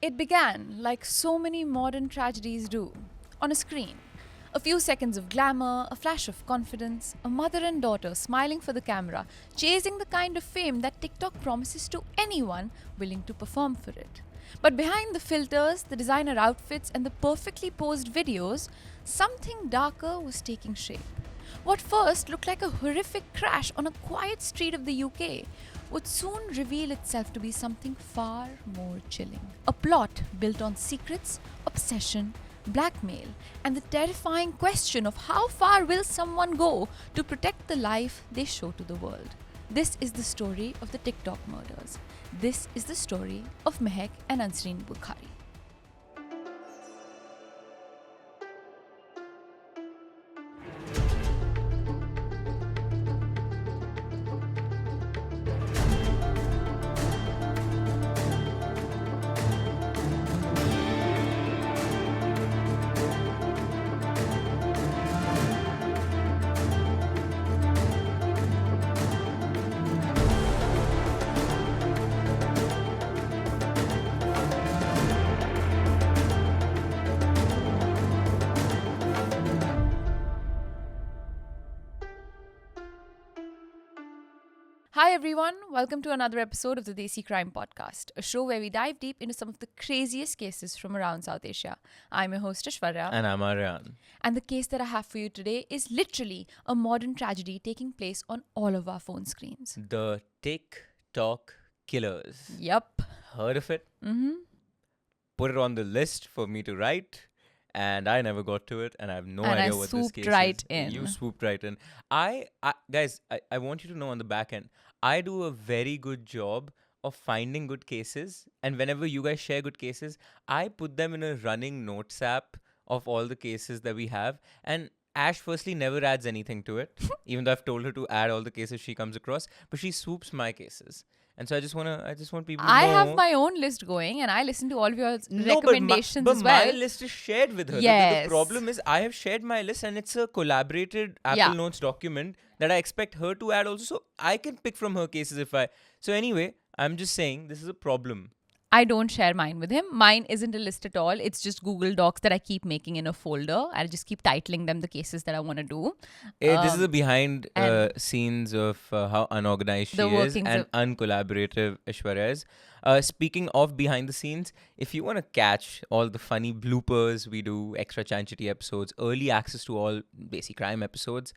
It began like so many modern tragedies do, on a screen. A few seconds of glamour, a flash of confidence, a mother and daughter smiling for the camera, chasing the kind of fame that TikTok promises to anyone willing to perform for it. But behind the filters, the designer outfits, and the perfectly posed videos, something darker was taking shape. What first looked like a horrific crash on a quiet street of the UK would soon reveal itself to be something far more chilling. A plot built on secrets, obsession, blackmail, and the terrifying question of how far will someone go to protect the life they show to the world. This is the story of the TikTok murders. This is the story of Mahek and Bukhari. Hi everyone, welcome to another episode of the Desi Crime Podcast, a show where we dive deep into some of the craziest cases from around South Asia. I'm your host Aishwarya. And I'm Aryaan. And the case that I have for you today is literally a modern tragedy taking place on all of our phone screens. The TikTok killers. Yup. Heard of it? Mm-hmm. Put it on the list for me to write. And I never got to it, and I have no idea what this case right is. in. You swooped right in. Guys, I want you to know on the back end, I do a very good job of finding good cases. And whenever you guys share good cases, I put them in a running notes app of all the cases that we have. And Ash firstly never adds anything to it, even though I've told her to add all the cases she comes across. But she swoops my cases. And so I just want people to know. I have my own list going and I listen to all of your recommendations but as well. my list is shared with her. Yes. The problem is I have shared my list and it's a collaborated Apple Notes document that I expect her to add also. So I can pick from her cases if I... So anyway, I'm just saying this is a problem. I don't share mine with him. Mine isn't a list at all. It's just Google Docs that I keep making in a folder. I just keep titling them the cases that I want to do. This is the behind scenes of how unorganized she is and uncollaborative Aishwarya is. Speaking of behind the scenes, if you want to catch all the funny bloopers we do, extra Chanchity episodes, early access to all Basic Crime episodes,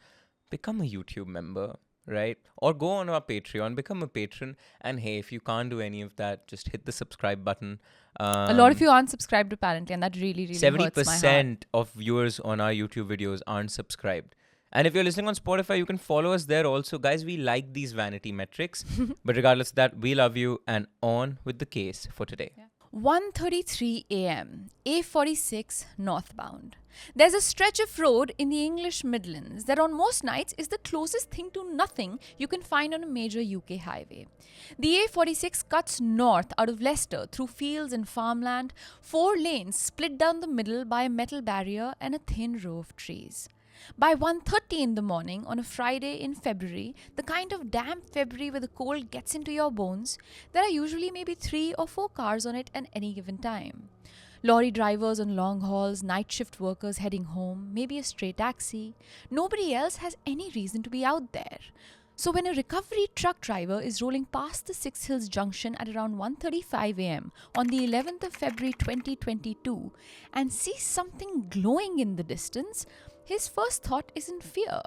become a YouTube member. Right? Or go on our Patreon, become a patron. And hey, if you can't do any of that, just hit the subscribe button. A lot of you aren't subscribed apparently, and that really, really hurts my heart. 70% of viewers on our YouTube videos aren't subscribed. And if you're listening on Spotify, you can follow us there also. Guys, we like these vanity metrics. But regardless of that, we love you. And on with the case for today. Yeah. 1:33 a.m. A46 northbound. There's a stretch of road in the English Midlands that on most nights is the closest thing to nothing you can find on a major UK highway. The A46 cuts north out of Leicester through fields and farmland, 4 lanes split down the middle by a metal barrier and a thin row of trees. By 1:30 in the morning on a Friday in February, the kind of damp February where the cold gets into your bones, there are usually maybe 3 or 4 cars on it at any given time. Lorry drivers on long hauls, night shift workers heading home, maybe a stray taxi. Nobody else has any reason to be out there. So when a recovery truck driver is rolling past the Six Hills Junction at around 1:35 a.m. on the 11th of February 2022 and sees something glowing in the distance, his first thought isn't fear.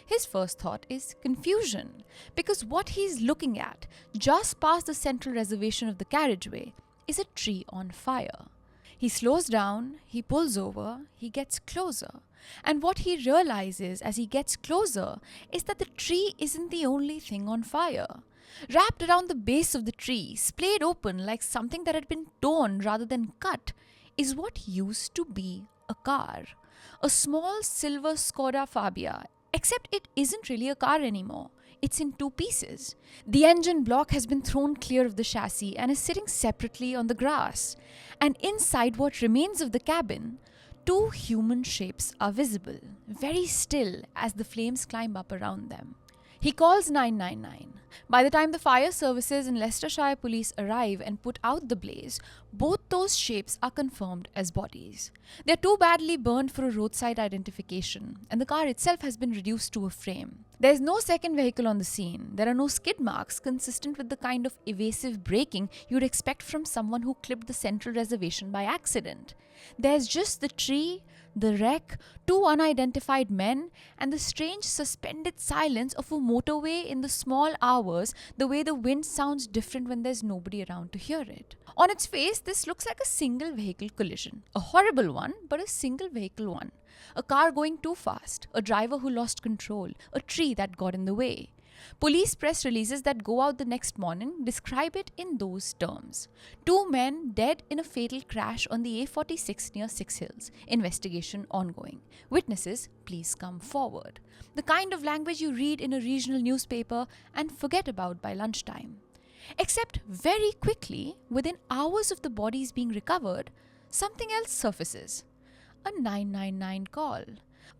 His first thought is confusion, because what he's looking at just past the central reservation of the carriageway is a tree on fire. He slows down, he pulls over, he gets closer. And what he realizes as he gets closer is that the tree isn't the only thing on fire. Wrapped around the base of the tree, splayed open like something that had been torn rather than cut, is what used to be a car. A small silver Skoda Fabia, except it isn't really a car anymore. It's in 2 pieces. The engine block has been thrown clear of the chassis and is sitting separately on the grass. And inside what remains of the cabin, 2 human shapes are visible, very still as the flames climb up around them. He calls 999. By the time the fire services and Leicestershire police arrive and put out the blaze, Both those shapes are confirmed as bodies. They are too badly burned for a roadside identification, and the car itself has been reduced to a frame. There is no second vehicle on the scene. There are no skid marks consistent with the kind of evasive braking you'd expect from someone who clipped the central reservation by accident. There's just the tree, the wreck, two unidentified men, and the strange suspended silence of a motorway in the small hours, the way the wind sounds different when there's nobody around to hear it. On its face, this looks like a single vehicle collision. A horrible one, but a single vehicle one. A car going too fast, a driver who lost control, a tree that got in the way. Police press releases that go out the next morning describe it in those terms. 2 men dead in a fatal crash on the A46 near Six Hills. Investigation ongoing. Witnesses, please come forward. The kind of language you read in a regional newspaper and forget about by lunchtime. Except very quickly, within hours of the bodies being recovered, something else surfaces. A 999 call.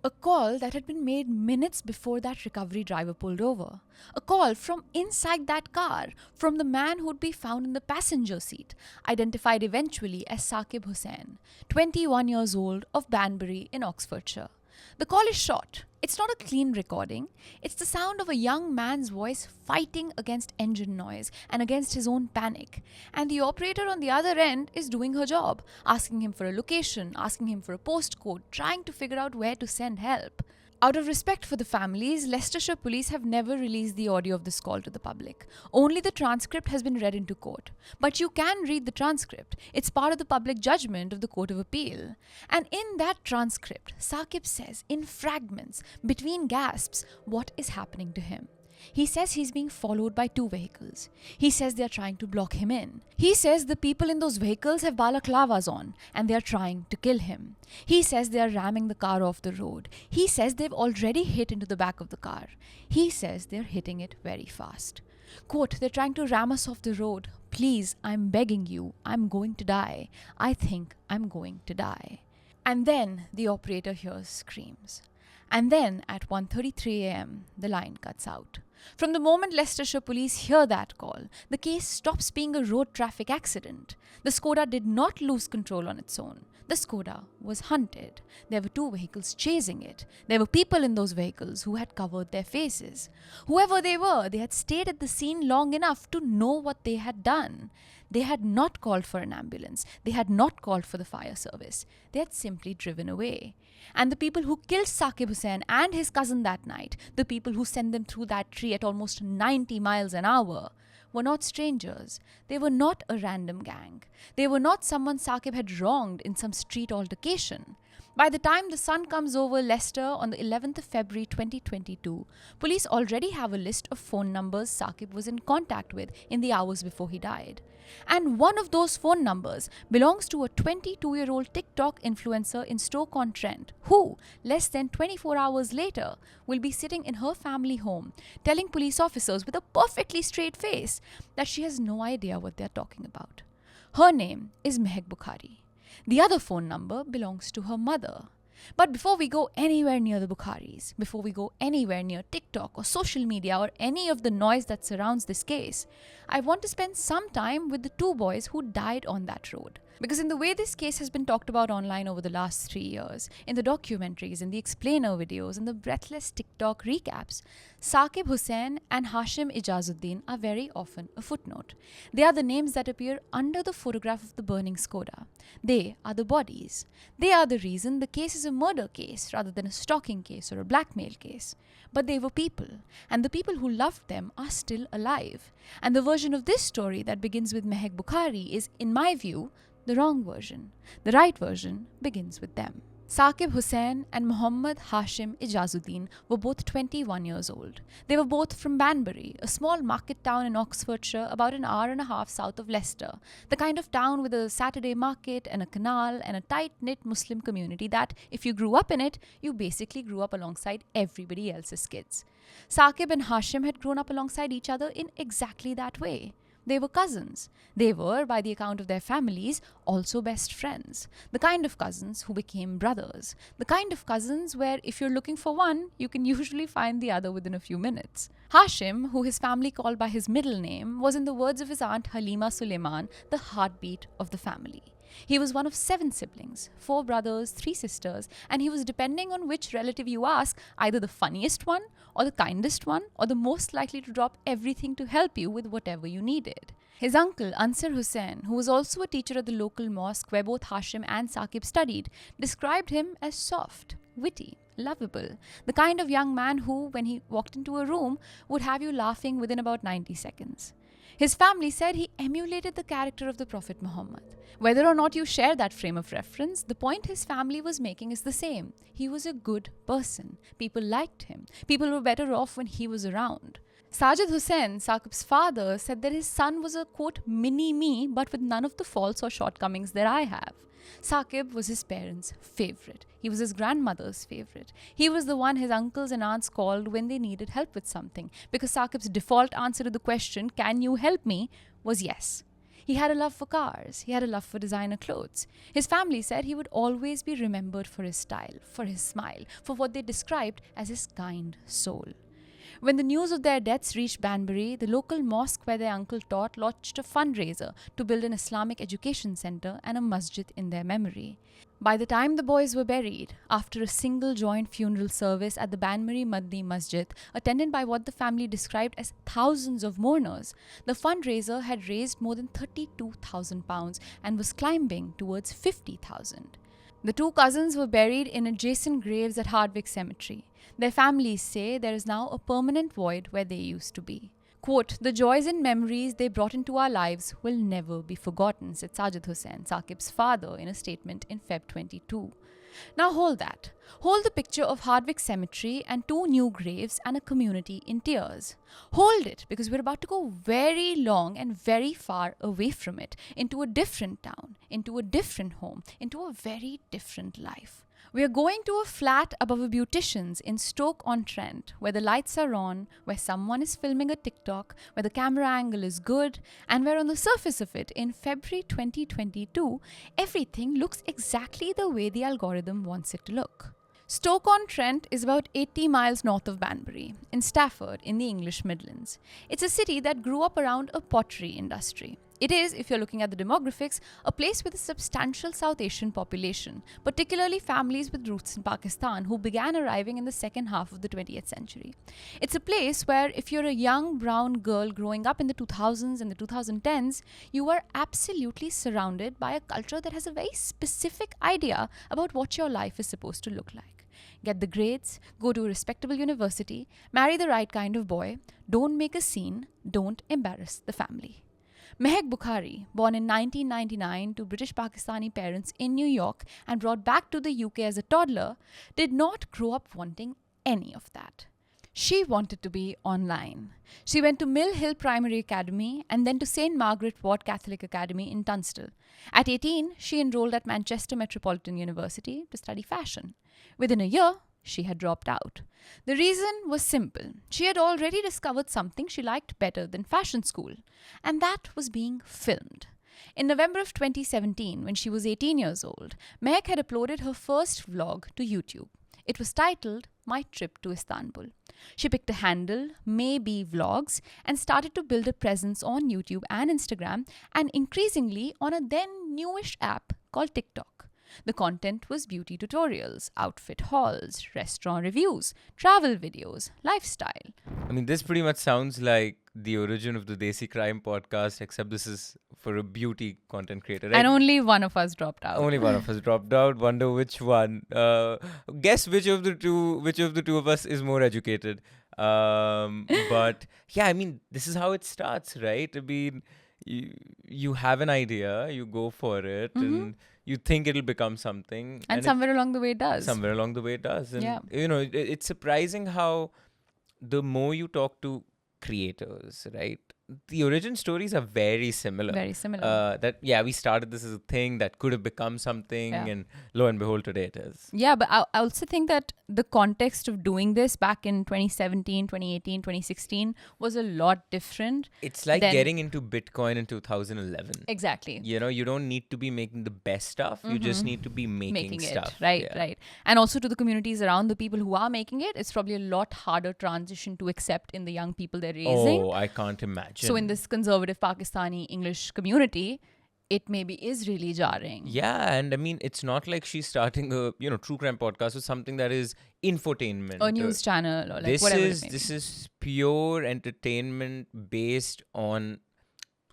A call that had been made minutes before that recovery driver pulled over. A call from inside that car, from the man who'd be found in the passenger seat, identified eventually as Saqib Hussain, 21 years old, of Banbury in Oxfordshire. The call is short. It's not a clean recording. It's the sound of a young man's voice fighting against engine noise and against his own panic. And the operator on the other end is doing her job, asking him for a location, asking him for a postcode, trying to figure out where to send help. Out of respect for the families, Leicestershire police have never released the audio of this call to the public. Only the transcript has been read into court. But you can read the transcript. It's part of the public judgment of the Court of Appeal. And in that transcript, Saqib says, in fragments, between gasps, what is happening to him. He says he's being followed by 2 vehicles. He says they're trying to block him in. He says the people in those vehicles have balaclavas on and they're trying to kill him. He says they're ramming the car off the road. He says they've already hit into the back of the car. He says they're hitting it very fast. Quote, they're trying to ram us off the road. Please, I'm begging you. I'm going to die. I think I'm going to die. And then the operator hears screams. And then at 1:33 a.m., the line cuts out. From the moment Leicestershire police hear that call, the case stops being a road traffic accident. The Skoda did not lose control on its own. The Skoda was hunted. There were 2 vehicles chasing it. There were people in those vehicles who had covered their faces. Whoever they were, they had stayed at the scene long enough to know what they had done. They had not called for an ambulance. They had not called for the fire service. They had simply driven away. And the people who killed Saqib Hussain and his cousin that night, the people who sent them through that tree at almost 90 miles an hour, were not strangers. They were not a random gang. They were not someone Saqib had wronged in some street altercation. By the time the sun comes over Leicester on the 11th of February 2022, police already have a list of phone numbers Saqib was in contact with in the hours before he died. And one of those phone numbers belongs to a 22-year-old TikTok influencer in Stoke-on-Trent who, less than 24 hours later, will be sitting in her family home telling police officers with a perfectly straight face that she has no idea what they're talking about. Her name is Mahek Bukhari. The other phone number belongs to her mother. But before we go anywhere near the Bukharis, before we go anywhere near TikTok or social media or any of the noise that surrounds this case, I want to spend some time with the 2 boys who died on that road. Because in the way this case has been talked about online over the last 3 years, in the documentaries, in the explainer videos, in the breathless TikTok recaps, Saqib Hussain and Hashim Ijazuddin are very often a footnote. They are the names that appear under the photograph of the burning Skoda. They are the bodies. They are the reason the case is a murder case rather than a stalking case or a blackmail case. But they were people, and the people who loved them are still alive. And the version of this story that begins with Mahek Bukhari is, in my view, the wrong version. The right version begins with them. Saqib Hussain and Muhammad Hashim Ijazuddin were both 21 years old. They were both from Banbury, a small market town in Oxfordshire about an hour and a half south of Leicester, the kind of town with a Saturday market and a canal and a tight-knit Muslim community that, if you grew up in it, you basically grew up alongside everybody else's kids. Saqib and Hashim had grown up alongside each other in exactly that way. They were cousins. They were, by the account of their families, also best friends. The kind of cousins who became brothers. The kind of cousins where if you're looking for one, you can usually find the other within a few minutes. Hashim, who his family called by his middle name, was in the words of his aunt Halima Suleiman, the heartbeat of the family. He was one of 7 siblings, 4 brothers, 3 sisters, and he was, depending on which relative you ask, either the funniest one, or the kindest one, or the most likely to drop everything to help you with whatever you needed. His uncle, Ansar Hussain, who was also a teacher at the local mosque where both Hashim and Saqib studied, described him as soft, witty, lovable, the kind of young man who, when he walked into a room, would have you laughing within about 90 seconds. His family said he emulated the character of the Prophet Muhammad. Whether or not you share that frame of reference, the point his family was making is the same. He was a good person. People liked him. People were better off when he was around. Sajid Hussain, Saqib's father, said that his son was a, quote, mini-me, but with none of the faults or shortcomings that I have. Saqib was his parents' favourite. He was his grandmother's favourite. He was the one his uncles and aunts called when they needed help with something, because Saqib's default answer to the question, "Can you help me?" was yes. He had a love for cars. He had a love for designer clothes. His family said he would always be remembered for his style, for his smile, for what they described as his kind soul. When the news of their deaths reached Banbury, the local mosque where their uncle taught launched a fundraiser to build an Islamic education centre and a masjid in their memory. By the time the boys were buried, after a single joint funeral service at the Banbury Madni Masjid, attended by what the family described as thousands of mourners, the fundraiser had raised more than £32,000 and was climbing towards 50,000. The 2 cousins were buried in adjacent graves at Hardwick Cemetery. Their families say there is now a permanent void where they used to be. Quote, "The joys and memories they brought into our lives will never be forgotten," said Sajid Hussain, Saqib's father, in a statement in Feb 22. Now hold that. Hold the picture of Hardwick Cemetery and 2 new graves and a community in tears. Hold it, because we're about to go very long and very far away from it, into a different town, into a different home, into a very different life. We are going to a flat above a beautician's in Stoke-on-Trent, where the lights are on, where someone is filming a TikTok, where the camera angle is good, and where on the surface of it, in February 2022, everything looks exactly the way the algorithm wants it to look. Stoke-on-Trent is about 80 miles north of Banbury, in Stafford, in the English Midlands. It's a city that grew up around a pottery industry. It is, if you're looking at the demographics, a place with a substantial South Asian population, particularly families with roots in Pakistan who began arriving in the second half of the 20th century. It's a place where if you're a young brown girl growing up in the 2000s and the 2010s, you are absolutely surrounded by a culture that has a very specific idea about what your life is supposed to look like. Get the grades, go to a respectable university, marry the right kind of boy, don't make a scene, don't embarrass the family. Mahek Bukhari, born in 1999 to British Pakistani parents in New York and brought back to the UK as a toddler, did not grow up wanting any of that. She wanted to be online. She went to Mill Hill Primary Academy and then to St. Margaret Ward Catholic Academy in Tunstall. At 18, she enrolled at Manchester Metropolitan University to study fashion. Within a year, she had dropped out. The reason was simple. She had already discovered something she liked better than fashion school, and that was being filmed. In November of 2017, when she was 18 years old, Mahek had uploaded her first vlog to YouTube. It was titled My Trip to Istanbul. She picked a handle, Maybe Vlogs, and started to build a presence on YouTube and Instagram, and increasingly on a then newish app called TikTok. The content was beauty tutorials, outfit hauls, restaurant reviews, travel videos, lifestyle. I mean, this pretty much sounds like the origin of the Desi Crime podcast, except this is for a beauty content creator, right? And only one of us dropped out. Only one of us dropped out. Wonder which one. Guess which of the two of us is more educated. But yeah, I mean, this is how it starts, right? I mean, you have an idea, you go for it, and you think it'll become something. And somewhere along the way it does. Somewhere along the way it does. And, you know, it's surprising how the more you talk to creators, right? the origin stories are very similar. Very similar. We started this as a thing that could have become something, Yeah. and lo and behold, today it is. Yeah, but I also think that the context of doing this back in 2017, 2018, 2016 was a lot different. It's like getting into Bitcoin in 2011. Exactly. You know, you don't need to be making the best stuff. You just need to be making stuff. It. Right. And also to the communities around the people who are making it, it's probably a lot harder transition to accept in the young people they're raising. Oh, I can't imagine. So in this conservative Pakistani English community, it maybe is really jarring. Yeah, and I mean, it's not like she's starting a true crime podcast or something that is infotainment, or news channel, or like whatever. This is pure entertainment based on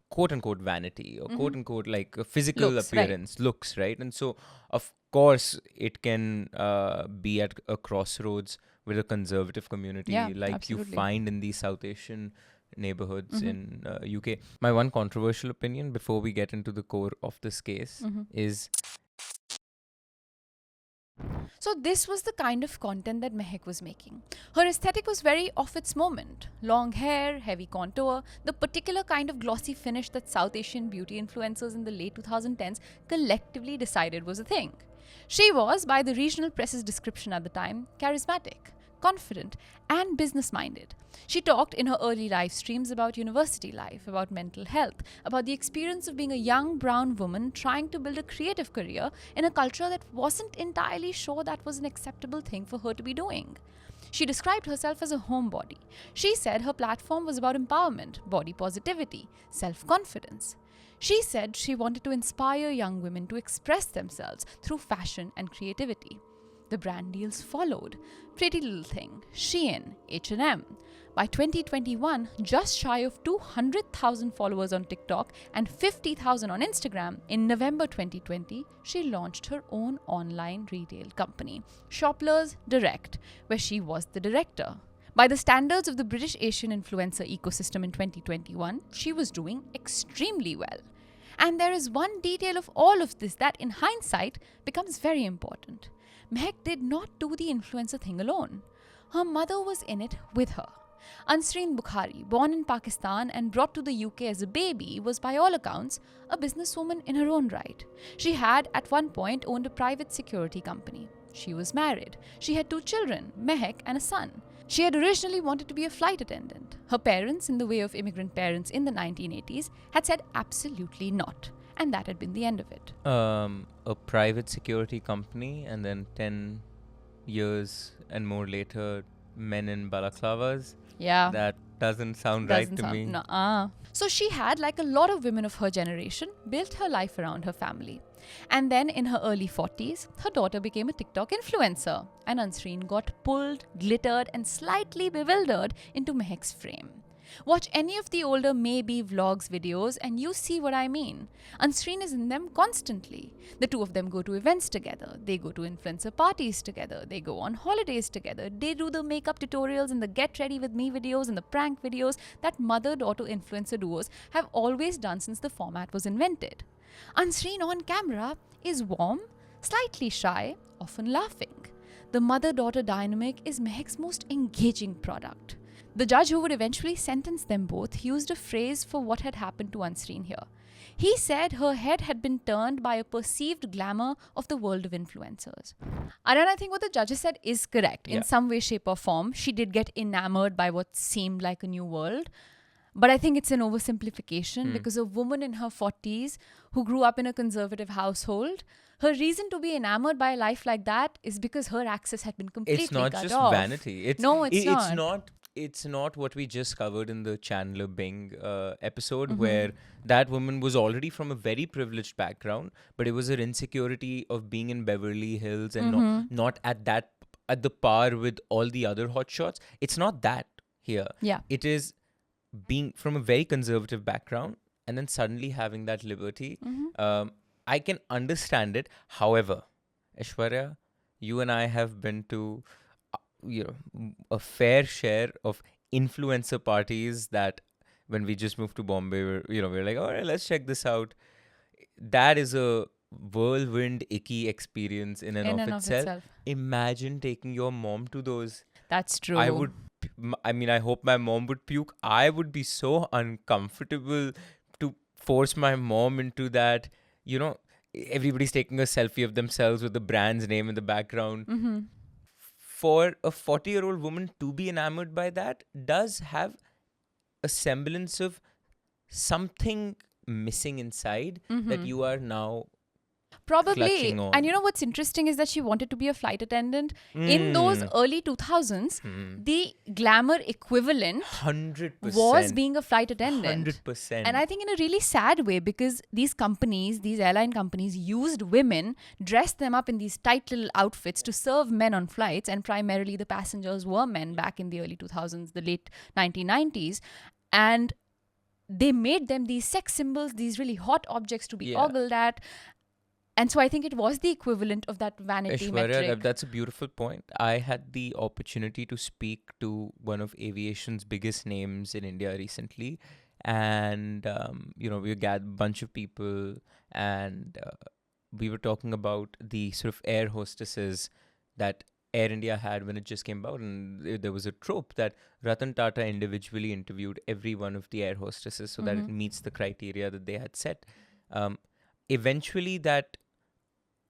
quote unquote vanity or quote unquote like a physical appearance, looks, right? And so, of course, it can be at a crossroads with a conservative community, you find in these South Asian neighborhoods in UK. My one controversial opinion before we get into the core of this case is... So this was the kind of content that Mahek was making. Her aesthetic was very of its moment. Long hair, heavy contour, the particular kind of glossy finish that South Asian beauty influencers in the late 2010s collectively decided was a thing. She was, by the regional press's description at the time, charismatic, confident, and business-minded. She talked in her early live streams about university life, about mental health, about the experience of being a young brown woman trying to build a creative career in a culture that wasn't entirely sure that was an acceptable thing for her to be doing. She described herself as a homebody. She said her platform was about empowerment, body positivity, self-confidence. She said she wanted to inspire young women to express themselves through fashion and creativity. The brand deals followed. Pretty Little Thing, Shein, H&M. By 2021, just shy of 200,000 followers on TikTok and 50,000 on Instagram, in November 2020, she launched her own online retail company, Shoplers Direct, where she was the director. By the standards of the British Asian influencer ecosystem in 2021, she was doing extremely well. And there is one detail of all of this that, in hindsight, becomes very important. Mahek did not do the influencer thing alone. Her mother was in it with her. Mahek Bukhari, born in Pakistan and brought to the UK as a baby, was by all accounts a businesswoman in her own right. She had at one point owned a private security company. She was married. She had 2 children, Mahek and a son. She had originally wanted to be a flight attendant. Her parents, in the way of immigrant parents in the 1980s, had said absolutely not. And that had been the end of it. A private security company, and then 10 years and more later, men in balaclavas. Yeah. That doesn't sound right to me. So she had, like a lot of women of her generation, built her life around her family. And then in her early 40s, her daughter became a TikTok influencer. And Ansreen got pulled, glittered, and slightly bewildered into Mahek's frame. Watch any of the older maybe vlogs videos and you see what I mean. Ansreen is in them constantly. The two of them go to events together. They go to influencer parties together. They go on holidays together. They do the makeup tutorials and the get ready with me videos and the prank videos that mother-daughter influencer duos have always done since the format was invented. Ansreen on camera is warm, slightly shy, often laughing. The mother-daughter dynamic is Mahek's most engaging product. The judge who would eventually sentence them both used a phrase for what had happened to Ansreen here. He said her head had been turned by a perceived glamour of the world of influencers. Aryaan, I think what the judges said is correct. In some way, shape or form, she did get enamored by what seemed like a new world. But I think it's an oversimplification because a woman in her 40s who grew up in a conservative household, her reason to be enamored by a life like that is because her access had been completely cut off. It's not just vanity. It's not. It's not what we just covered in the Chandler Bing episode, where that woman was already from a very privileged background, but it was her insecurity of being in Beverly Hills and not at the par with all the other hotshots. It's not that here. Yeah. It is being from a very conservative background and then suddenly having that liberty. I can understand it. However, Aishwarya, you and I have been to a fair share of influencer parties that when we just moved to Bombay, we're like, all right, let's check this out. That is a whirlwind, icky experience in and of itself. Imagine taking your mom to those. That's true. I would I mean, I hope my mom would puke. I would be so uncomfortable to force my mom into that. You know, everybody's taking a selfie of themselves with the brand's name in the background. Mm-hmm. For a 40-year-old woman to be enamored by that does have a semblance of something missing inside that you are now Probably. clutching on. And you know what's interesting is that she wanted to be a flight attendant. In those early 2000s, the glamour equivalent 100% was being a flight attendant. 100%. And I think in a really sad way, because these companies, these airline companies, used women, dressed them up in these tight little outfits to serve men on flights. And primarily the passengers were men back in the early 2000s, the late 1990s. And they made them these sex symbols, these really hot objects to be ogled at. And so I think it was the equivalent of that vanity Aishwarya, metric. that's a beautiful point. I had the opportunity to speak to one of aviation's biggest names in India recently. And, we gathered a bunch of people and we were talking about the sort of air hostesses that Air India had when it just came out. And there was a trope that Ratan Tata individually interviewed every one of the air hostesses so that it meets the criteria that they had set. Eventually, that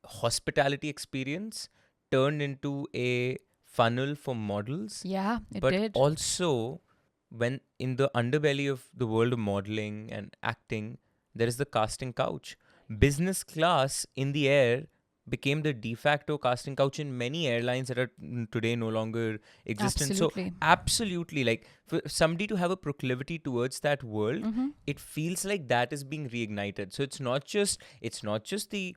hospitality experience turned into a funnel for models. Yeah, it but did. Also, when in the underbelly of the world of modeling and acting, there is the casting couch. Business class in the air became the de facto casting couch in many airlines that are today no longer existent. Absolutely. So absolutely, like for somebody to have a proclivity towards that world, it feels like that is being reignited. So it's not just the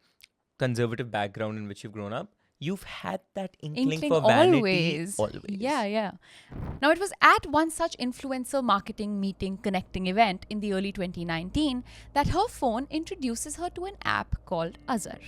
conservative background in which you've grown up. You've had that inkling for vanity always. Yeah. Now, it was at one such influencer marketing meeting connecting event in the early 2019 that her phone introduces her to an app called Azar.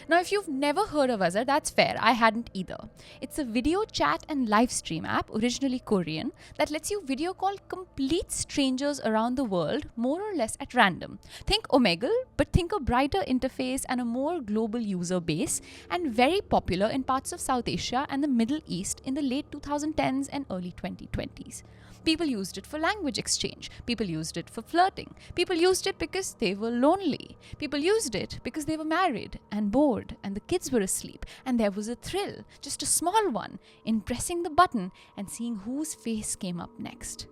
Now, if you've never heard of Azar, that's fair. I hadn't either. It's a video chat and live stream app, originally Korean, that lets you video call complete strangers around the world, more or less at random. Think Omegle, but think a brighter interface and a more global user base, and very popular in parts of South Asia and the Middle East in the late 2010s and early 2020s. People used it for language exchange. People used it for flirting. People used it because they were lonely. People used it because they were married and bored and the kids were asleep. And there was a thrill, just a small one, in pressing the button and seeing whose face came up next.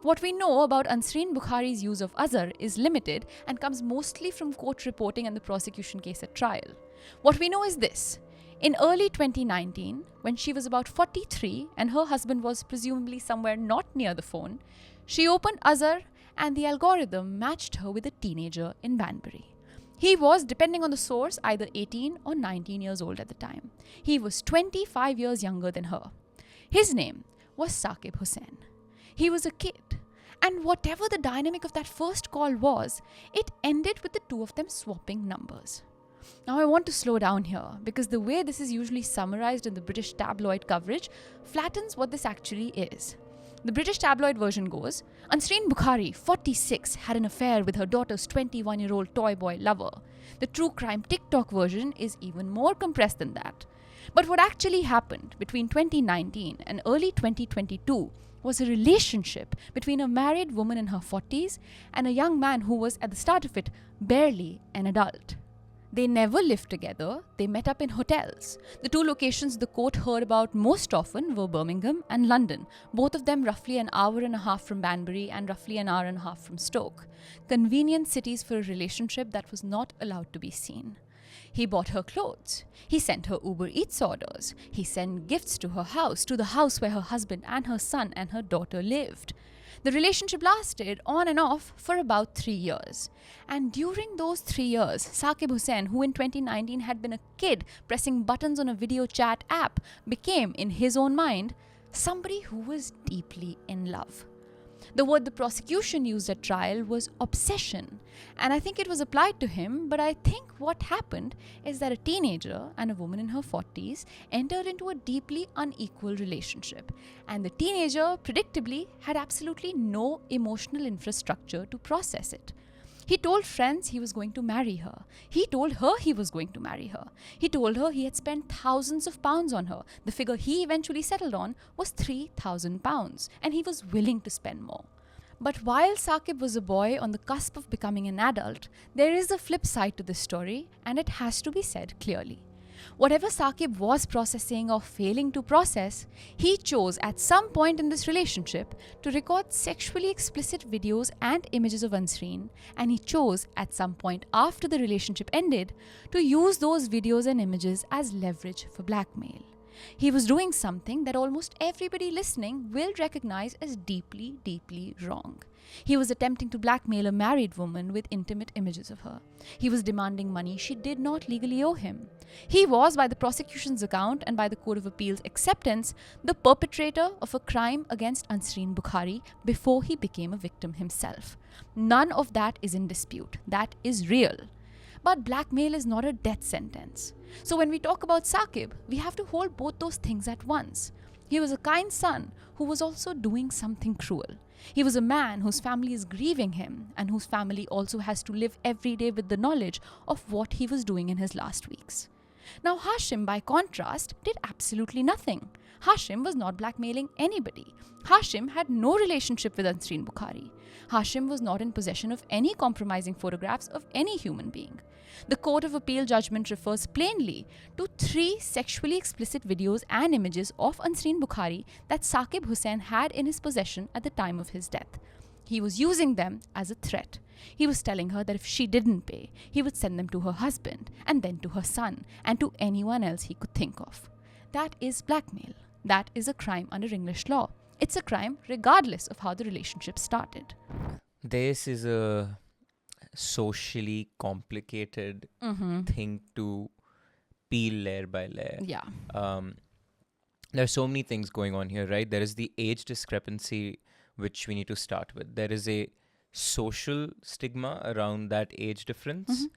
What we know about Mahek Bukhari's use of Azar is limited and comes mostly from court reporting and the prosecution case at trial. What we know is this. In early 2019, when she was about 43 and her husband was presumably somewhere not near the phone, she opened Azar and the algorithm matched her with a teenager in Banbury. He was, depending on the source, either 18 or 19 years old at the time. He was 25 years younger than her. His name was Saqib Hussain. He was a kid. And whatever the dynamic of that first call was, it ended with the two of them swapping numbers. Now, I want to slow down here because the way this is usually summarized in the British tabloid coverage flattens what this actually is. The British tabloid version goes, Mahek Bukhari, 46, had an affair with her daughter's 21-year-old toy boy lover. The true crime TikTok version is even more compressed than that. But what actually happened between 2019 and early 2022 was a relationship between a married woman in her 40s and a young man who was, at the start of it, barely an adult. They never lived together, they met up in hotels. The two locations the court heard about most often were Birmingham and London, both of them roughly an hour and a half from Banbury and roughly an hour and a half from Stoke. Convenient cities for a relationship that was not allowed to be seen. He bought her clothes. He sent her Uber Eats orders. He sent gifts to her house, to the house where her husband and her son and her daughter lived. The relationship lasted on and off for about 3 years. And during those 3 years, Saqib Hussain, who in 2019 had been a kid pressing buttons on a video chat app, became, in his own mind, somebody who was deeply in love. The word the prosecution used at trial was obsession, and I think it was applied to him, but I think what happened is that a teenager and a woman in her 40s entered into a deeply unequal relationship, and the teenager, predictably, had absolutely no emotional infrastructure to process it. He told friends he was going to marry her. He told her he was going to marry her. He told her he had spent thousands of pounds on her. The figure he eventually settled on was £3,000, and he was willing to spend more. But while Saqib was a boy on the cusp of becoming an adult, there is a flip side to this story, and it has to be said clearly. Whatever Saqib was processing or failing to process, he chose at some point in this relationship to record sexually explicit videos and images of Ansreen, and he chose at some point after the relationship ended to use those videos and images as leverage for blackmail. He was doing something that almost everybody listening will recognize as deeply, deeply wrong. He was attempting to blackmail a married woman with intimate images of her. He was demanding money she did not legally owe him. He was, by the prosecution's account and by the Court of Appeal's acceptance, the perpetrator of a crime against Mahek Bukhari before he became a victim himself. None of that is in dispute. That is real. But blackmail is not a death sentence. So when we talk about Saqib, we have to hold both those things at once. He was a kind son who was also doing something cruel. He was a man whose family is grieving him and whose family also has to live every day with the knowledge of what he was doing in his last weeks. Now Hashim, by contrast, did absolutely nothing. Hashim was not blackmailing anybody. Hashim had no relationship with Mahek Bukhari. Hashim was not in possession of any compromising photographs of any human being. The Court of Appeal judgment refers plainly to 3 sexually explicit videos and images of Mahek Bukhari that Saqib Hussain had in his possession at the time of his death. He was using them as a threat. He was telling her that if she didn't pay, he would send them to her husband and then to her son and to anyone else he could think of. That is blackmail. That is a crime under English law. It's a crime regardless of how the relationship started. This is a socially complicated thing to peel layer by layer. Yeah. There are so many things going on here, right? There is the age discrepancy, which we need to start with. There is a social stigma around that age difference.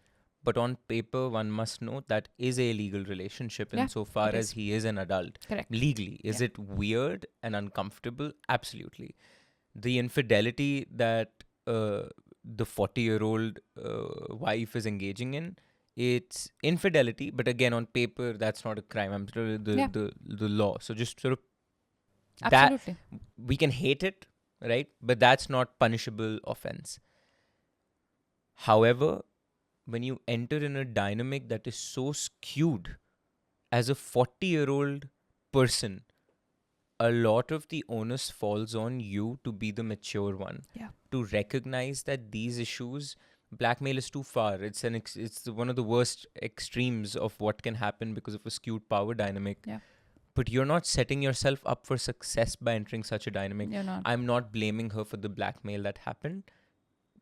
But on paper, one must note that is a legal relationship insofar as he is an adult. Correct. Legally. Is it weird and uncomfortable? Absolutely. The infidelity that the 40-year-old wife is engaging in, it's infidelity, but again, on paper, that's not a crime. I'm sure the law. So just sort of Absolutely. that we can hate it, right? But that's not punishable offense. However, when you enter in a dynamic that is so skewed, as a 40-year-old person, a lot of the onus falls on you to be the mature one. Yeah. To recognize that these issues, blackmail is too far. It's one of the worst extremes of what can happen because of a skewed power dynamic. Yeah. But you're not setting yourself up for success by entering such a dynamic. You're not. I'm not blaming her for the blackmail that happened,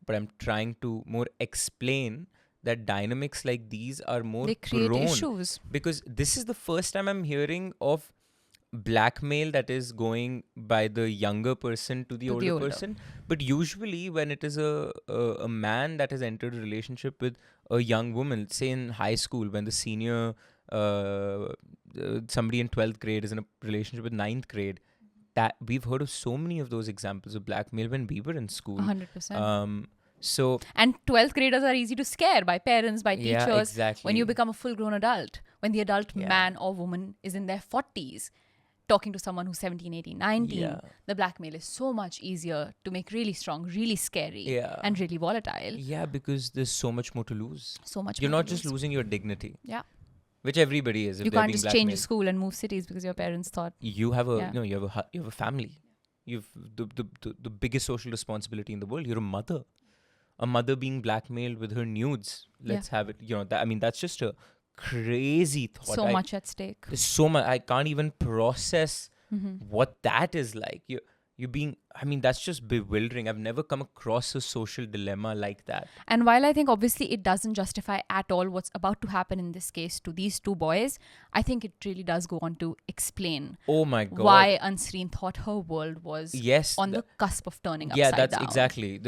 but I'm trying to more explain that dynamics like these are more They create prone. issues. Because this is the first time I'm hearing of blackmail that is going by the younger person to the older person. But usually when it is a man that has entered a relationship with a young woman, say in high school, when the senior somebody in 12th grade is in a relationship with 9th grade, that we've heard of so many of those examples of blackmail when we were in school. 100%. So and 12th graders are easy to scare by parents, by teachers. Yeah, exactly. When you become a full-grown adult, when the adult man or woman is in their 40s, talking to someone who's 17, 18, 19, the blackmail is so much easier to make really strong, really scary, and really volatile. Yeah, because there's so much more to lose. So much You're more not to just lose. losing your dignity. Yeah. Which everybody is. If You they're can't being just blackmailed. change school and move cities because your parents thought. You have a you have a family. You've the biggest social responsibility in the world. You're a mother. A mother being blackmailed with her nudes. Let's have it. That's just a crazy thought. So much at stake. There's so much. I can't even process what that is like. You're being. That's just bewildering. I've never come across a social dilemma like that. And while I think obviously it doesn't justify at all what's about to happen in this case to these two boys, I think it really does go on to explain Oh my God. why Ansreen thought her world was on the cusp of turning upside down. Yeah, that's exactly.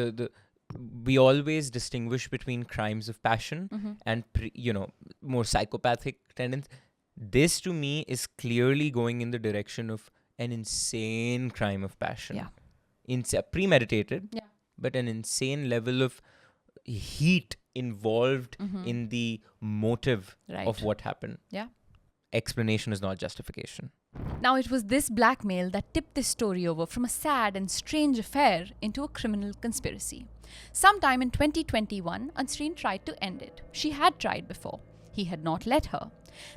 We always distinguish between crimes of passion and more psychopathic tendencies. This to me is clearly going in the direction of an insane crime of passion. Yeah. Premeditated, Yeah. but an insane level of heat involved in the motive of what happened. Yeah. Explanation is not justification. Now, it was this blackmail that tipped this story over from a sad and strange affair into a criminal conspiracy. Sometime in 2021, Ansreen tried to end it. She had tried before. He had not let her.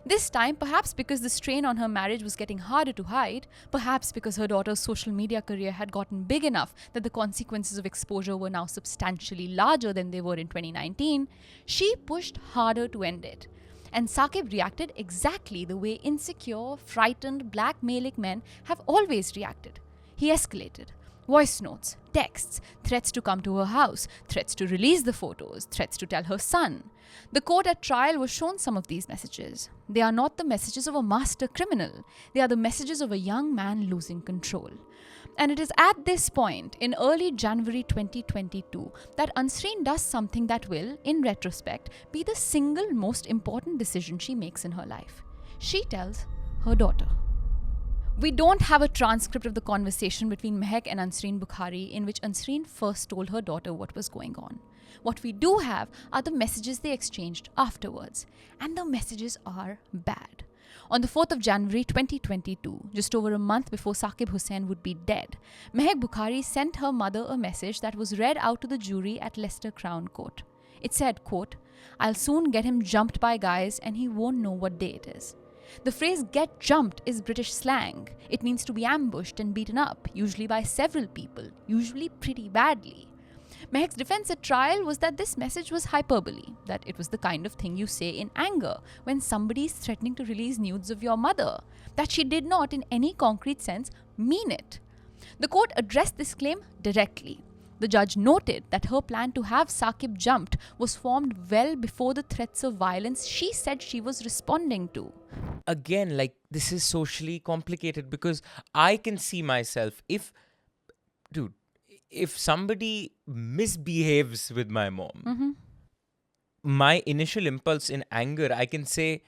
This time, perhaps because the strain on her marriage was getting harder to hide, perhaps because her daughter's social media career had gotten big enough that the consequences of exposure were now substantially larger than they were in 2019, she pushed harder to end it. And Saqib reacted exactly the way insecure, frightened, blackmailing men have always reacted. He escalated. Voice notes, texts, threats to come to her house, threats to release the photos, threats to tell her son. The court at trial was shown some of these messages. They are not the messages of a master criminal. They are the messages of a young man losing control. And it is at this point, in early January 2022, that Ansreen does something that will, in retrospect, be the single most important decision she makes in her life. She tells her daughter. We don't have a transcript of the conversation between Mahek and Ansreen Bukhari in which Ansreen first told her daughter what was going on. What we do have are the messages they exchanged afterwards, and the messages are bad. On the 4th of January 2022, just over a month before Saqib Hussain would be dead, Mahek Bukhari sent her mother a message that was read out to the jury at Leicester Crown Court. It said, quote, "I'll soon get him jumped by guys and he won't know what day it is." The phrase "get jumped" is British slang. It means to be ambushed and beaten up, usually by several people, usually pretty badly. Mahek's defense at trial was that this message was hyperbole, that it was the kind of thing you say in anger when somebody is threatening to release nudes of your mother, that she did not in any concrete sense mean it. The court addressed this claim directly. The judge noted that her plan to have Saqib jumped was formed well before the threats of violence she said she was responding to. Again, like, this is socially complicated because I can see myself if somebody misbehaves with my mom, my initial impulse in anger, I can say,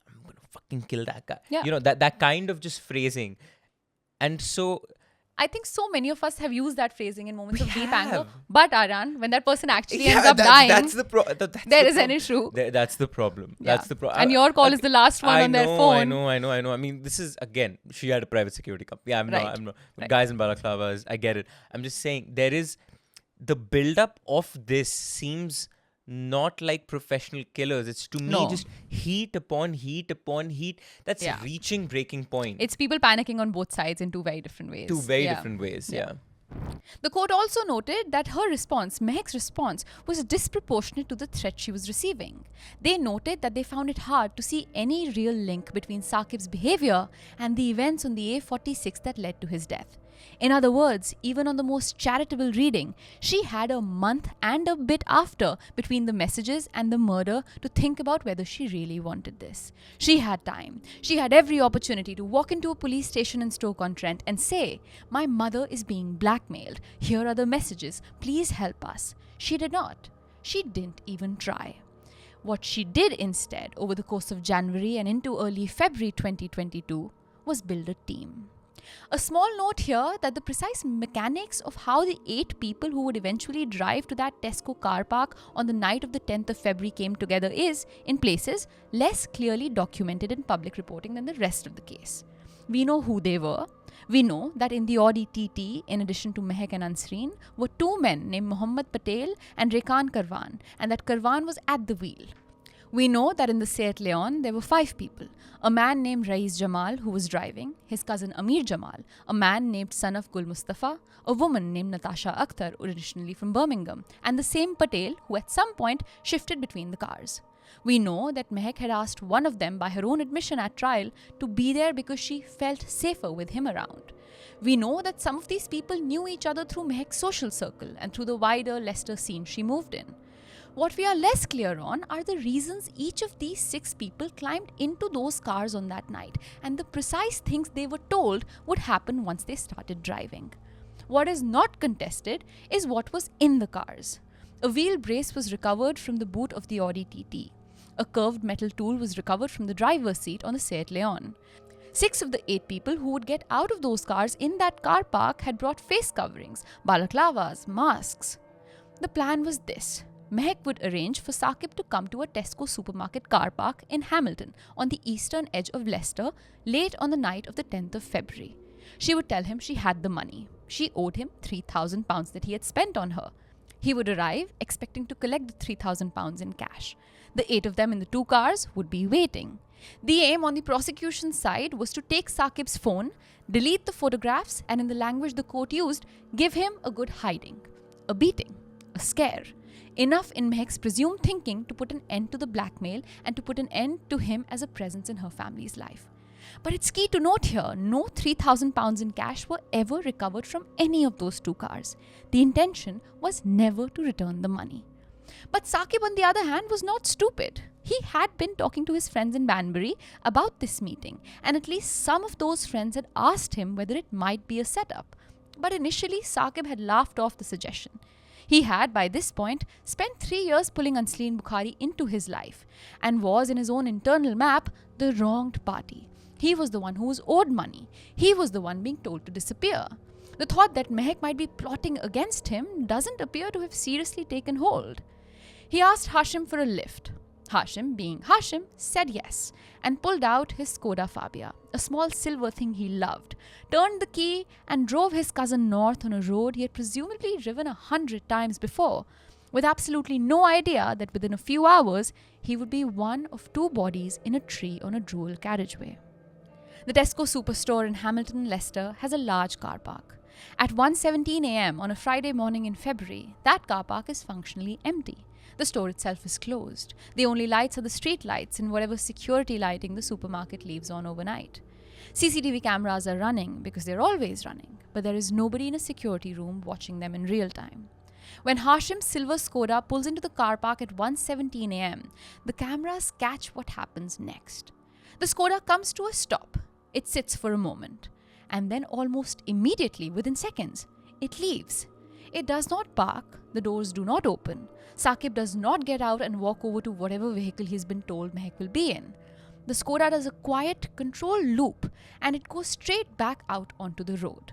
I'm going to fucking kill that guy. Yeah. You know, that kind of just phrasing. And so I think so many of us have used that phrasing in moments of deep have. anger. But Aryaan, when that person actually ends up dying, there is an issue. That's the problem. Yeah. That's the problem. And your call is the last one on their phone. I know. I mean, this is, again, she had a private security company. Yeah, I'm not. Right. Guys in balaclavas, I get it. I'm just saying, there is the build-up of this seems not like professional killers. It's to me just heat upon heat upon heat. That's reaching breaking point. It's people panicking on both sides in two very different ways. Different ways, yeah. The court also noted that her response, Mahek's response, was disproportionate to the threat she was receiving. They noted that they found it hard to see any real link between Saqib's behavior and the events on the A46 that led to his death. In other words, even on the most charitable reading, she had a month and a bit after between the messages and the murder to think about whether she really wanted this. She had time. She had every opportunity to walk into a police station in Stoke-on-Trent and say, "My mother is being blackmailed. Here are the messages. Please help us." She did not. She didn't even try. What she did instead, over the course of January and into early February 2022, was build a team. A small note here that the precise mechanics of how the 8 people who would eventually drive to that Tesco car park on the night of the 10th of February came together is, in places, less clearly documented in public reporting than the rest of the case. We know who they were. We know that in the Audi TT, in addition to Mahek and Ansreen, were 2 men named Mohammed Patel and Rekan Karwan, and that Karwan was at the wheel. We know that in the Seat Leon, there were 5 people. A man named Rais Jamal, who was driving, his cousin Amir Jamal, a man named son of Gul Mustafa, a woman named Natasha Akhtar, originally from Birmingham, and the same Patel, who at some point shifted between the cars. We know that Mahek had asked one of them, by her own admission at trial, to be there because she felt safer with him around. We know that some of these people knew each other through Mahek's social circle and through the wider Leicester scene she moved in. What we are less clear on are the reasons each of these 6 people climbed into those cars on that night and the precise things they were told would happen once they started driving. What is not contested is what was in the cars. A wheel brace was recovered from the boot of the Audi TT. A curved metal tool was recovered from the driver's seat on the Seat Leon. 6 of the 8 people who would get out of those cars in that car park had brought face coverings, balaclavas, masks. The plan was this. Mahek would arrange for Saqib to come to a Tesco supermarket car park in Hamilton on the eastern edge of Leicester late on the night of the 10th of February. She would tell him she had the money. She owed him £3,000 that he had spent on her. He would arrive expecting to collect the £3,000 in cash. The 8 of them in the 2 cars would be waiting. The aim on the prosecution's side was to take Saqib's phone, delete the photographs, and in the language the court used, give him a good hiding, a beating, a scare. Enough in Mahek's presumed thinking to put an end to the blackmail and to put an end to him as a presence in her family's life. But it's key to note here, no £3,000 in cash were ever recovered from any of those 2 cars. The intention was never to return the money. But Saqib, on the other hand, was not stupid. He had been talking to his friends in Banbury about this meeting, and at least some of those friends had asked him whether it might be a setup. But initially, Saqib had laughed off the suggestion. He had, by this point, spent 3 years pulling Mahek Bukhari into his life, and was, in his own internal map, the wronged party. He was the one who was owed money. He was the one being told to disappear. The thought that Mahek might be plotting against him doesn't appear to have seriously taken hold. He asked Hashim for a lift. Hashim, being Hashim, said yes and pulled out his Skoda Fabia, a small silver thing he loved, turned the key and drove his cousin north on a road he had presumably driven 100 times before, with absolutely no idea that within a few hours he would be one of 2 bodies in a tree on a dual carriageway. The Tesco superstore in Hamilton, Leicester has a large car park. At 1:17 a.m. on a Friday morning in February, that car park is functionally empty. The store itself is closed. The only lights are the street lights and whatever security lighting the supermarket leaves on overnight. CCTV cameras are running because they're always running, but there is nobody in a security room watching them in real time. When Hashim's silver Skoda pulls into the car park at 1:17 a.m., the cameras catch what happens next. The Skoda comes to a stop. It sits for a moment. And then almost immediately, within seconds, it leaves. It does not park. The doors do not open. Saqib does not get out and walk over to whatever vehicle he's been told Mahek will be in. The Skoda does a quiet, controlled loop and it goes straight back out onto the road.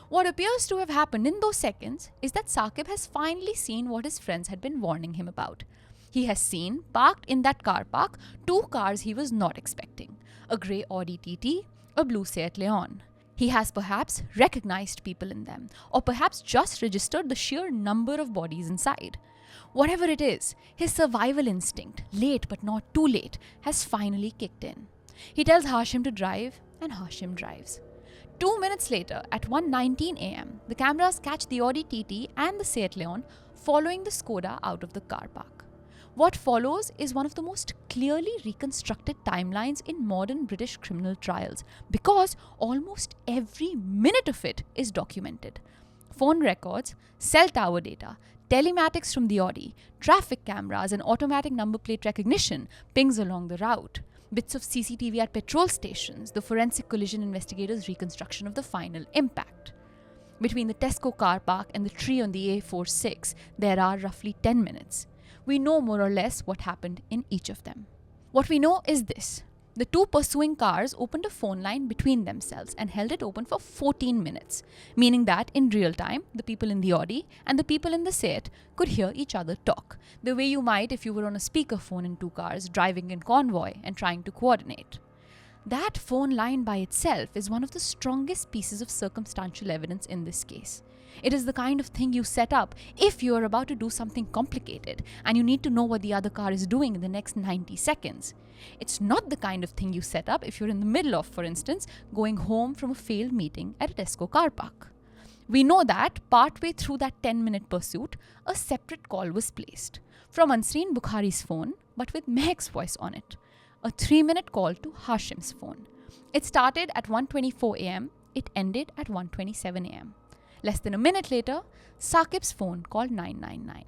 What appears to have happened in those seconds is that Saqib has finally seen what his friends had been warning him about. He has seen, parked in that car park, 2 cars he was not expecting. A grey Audi TT, a blue Seat Leon. He has perhaps recognized people in them, or perhaps just registered the sheer number of bodies inside. Whatever it is, his survival instinct, late but not too late, has finally kicked in. He tells Hashim to drive, and Hashim drives. 2 minutes later, at 1:19 a.m., the cameras catch the Audi TT and the Seat Leon following the Skoda out of the car park. What follows is one of the most clearly reconstructed timelines in modern British criminal trials because almost every minute of it is documented. Phone records, cell tower data, telematics from the Audi, traffic cameras and automatic number plate recognition pings along the route, bits of CCTV at petrol stations, the forensic collision investigators' reconstruction of the final impact. Between the Tesco car park and the tree on the A46, there are roughly 10 minutes. We know more or less what happened in each of them. What we know is this. The 2 pursuing cars opened a phone line between themselves and held it open for 14 minutes, meaning that in real time, the people in the Audi and the people in the Seat could hear each other talk, the way you might if you were on a speakerphone in 2 cars driving in convoy and trying to coordinate. That phone line by itself is one of the strongest pieces of circumstantial evidence in this case. It is the kind of thing you set up if you are about to do something complicated and you need to know what the other car is doing in the next 90 seconds. It's not the kind of thing you set up if you're in the middle of, for instance, going home from a failed meeting at a Tesco car park. We know that partway through that 10-minute pursuit, a separate call was placed from Mahek Bukhari's phone, but with Mahek's voice on it. A 3-minute call to Hashim's phone. It started at 1:24 a.m. It ended at 1:27 a.m. Less than a minute later, Saqib's phone called 999.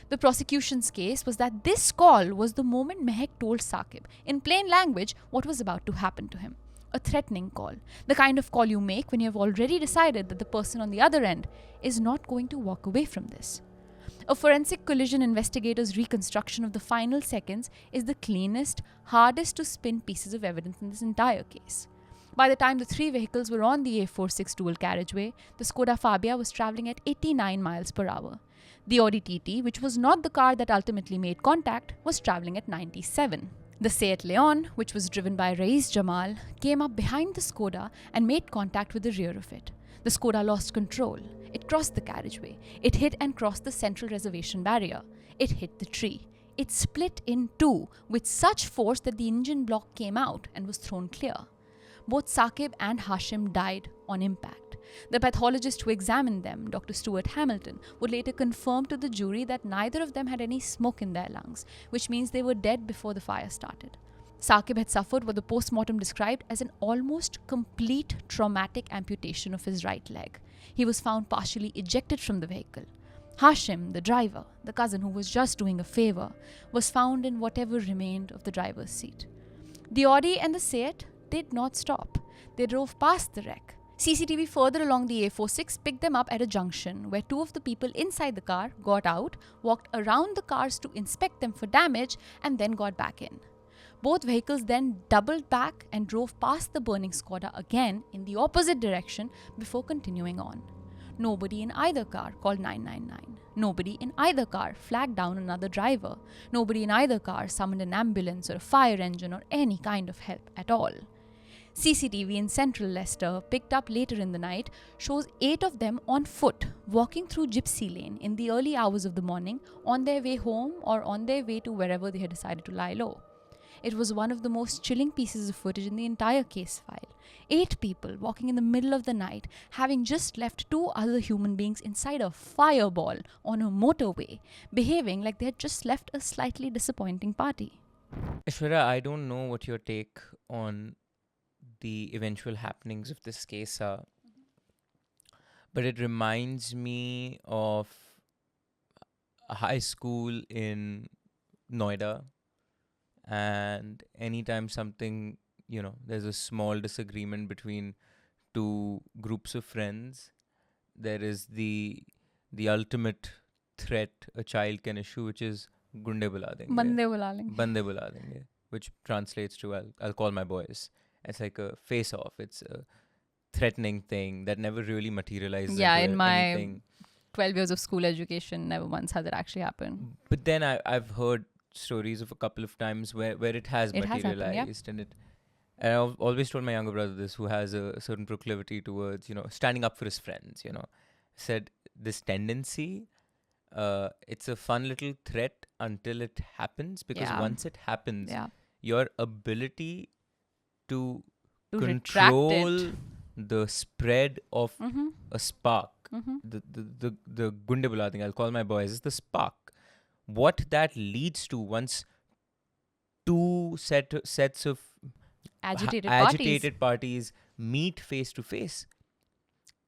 The prosecution's case was that this call was the moment Mahek told Saqib, in plain language, what was about to happen to him. A threatening call, the kind of call you make when you have already decided that the person on the other end is not going to walk away from this. A forensic collision investigator's reconstruction of the final seconds is the cleanest, hardest to spin pieces of evidence in this entire case. By the time the three vehicles were on the A46 dual carriageway, the Skoda Fabia was travelling at 89 miles per hour. The Audi TT, which was not the car that ultimately made contact, was travelling at 97. The Seat Leon, which was driven by Rais Jamal, came up behind the Skoda and made contact with the rear of it. The Skoda lost control. It crossed the carriageway. It hit and crossed the central reservation barrier. It hit the tree. It split in two with such force that the engine block came out and was thrown clear. Both Saqib and Hashim died on impact. The pathologist who examined them, Dr. Stuart Hamilton, would later confirm to the jury that neither of them had any smoke in their lungs, which means they were dead before the fire started. Saqib had suffered what the post-mortem described as an almost complete traumatic amputation of his right leg. He was found partially ejected from the vehicle. Hashim, the driver, the cousin who was just doing a favour, was found in whatever remained of the driver's seat. The Audi and the Seat did not stop. They drove past the wreck. CCTV further along the A46 picked them up at a junction where two of the people inside the car got out, walked around the cars to inspect them for damage, and then got back in. Both vehicles then doubled back and drove past the burning Skoda again in the opposite direction before continuing on. Nobody in either car called 999. Nobody in either car flagged down another driver. Nobody in either car summoned an ambulance or a fire engine or any kind of help at all. CCTV in central Leicester, picked up later in the night, shows 8 of them on foot walking through Gypsy Lane in the early hours of the morning on their way home or on their way to wherever they had decided to lie low. It was one of the most chilling pieces of footage in the entire case file. 8 people walking in the middle of the night, having just left 2 other human beings inside a fireball on a motorway, behaving like they had just left a slightly disappointing party. Aishwarya, I don't know what your take on the eventual happenings of this case are, but it reminds me of a high school in Noida. And anytime something, there's a small disagreement between 2 groups of friends, there is the ultimate threat a child can issue, which is gunde bula denge. Bande bula denge, which translates to I'll call my boys. It's like a face-off. It's a threatening thing that never really materializes. Yeah, in my anything. 12 years of school education, never once has it actually happened. But then I've heard stories of a couple of times where it has materialized, happened, and I've always told my younger brother this, who has a certain proclivity towards standing up for his friends. Said this tendency, it's a fun little threat until it happens, because once it happens, your ability to control the spread of a spark, the gunde bula thing, I'll call my boys, is the spark. What that leads to once 2 sets of agitated parties meet face to face,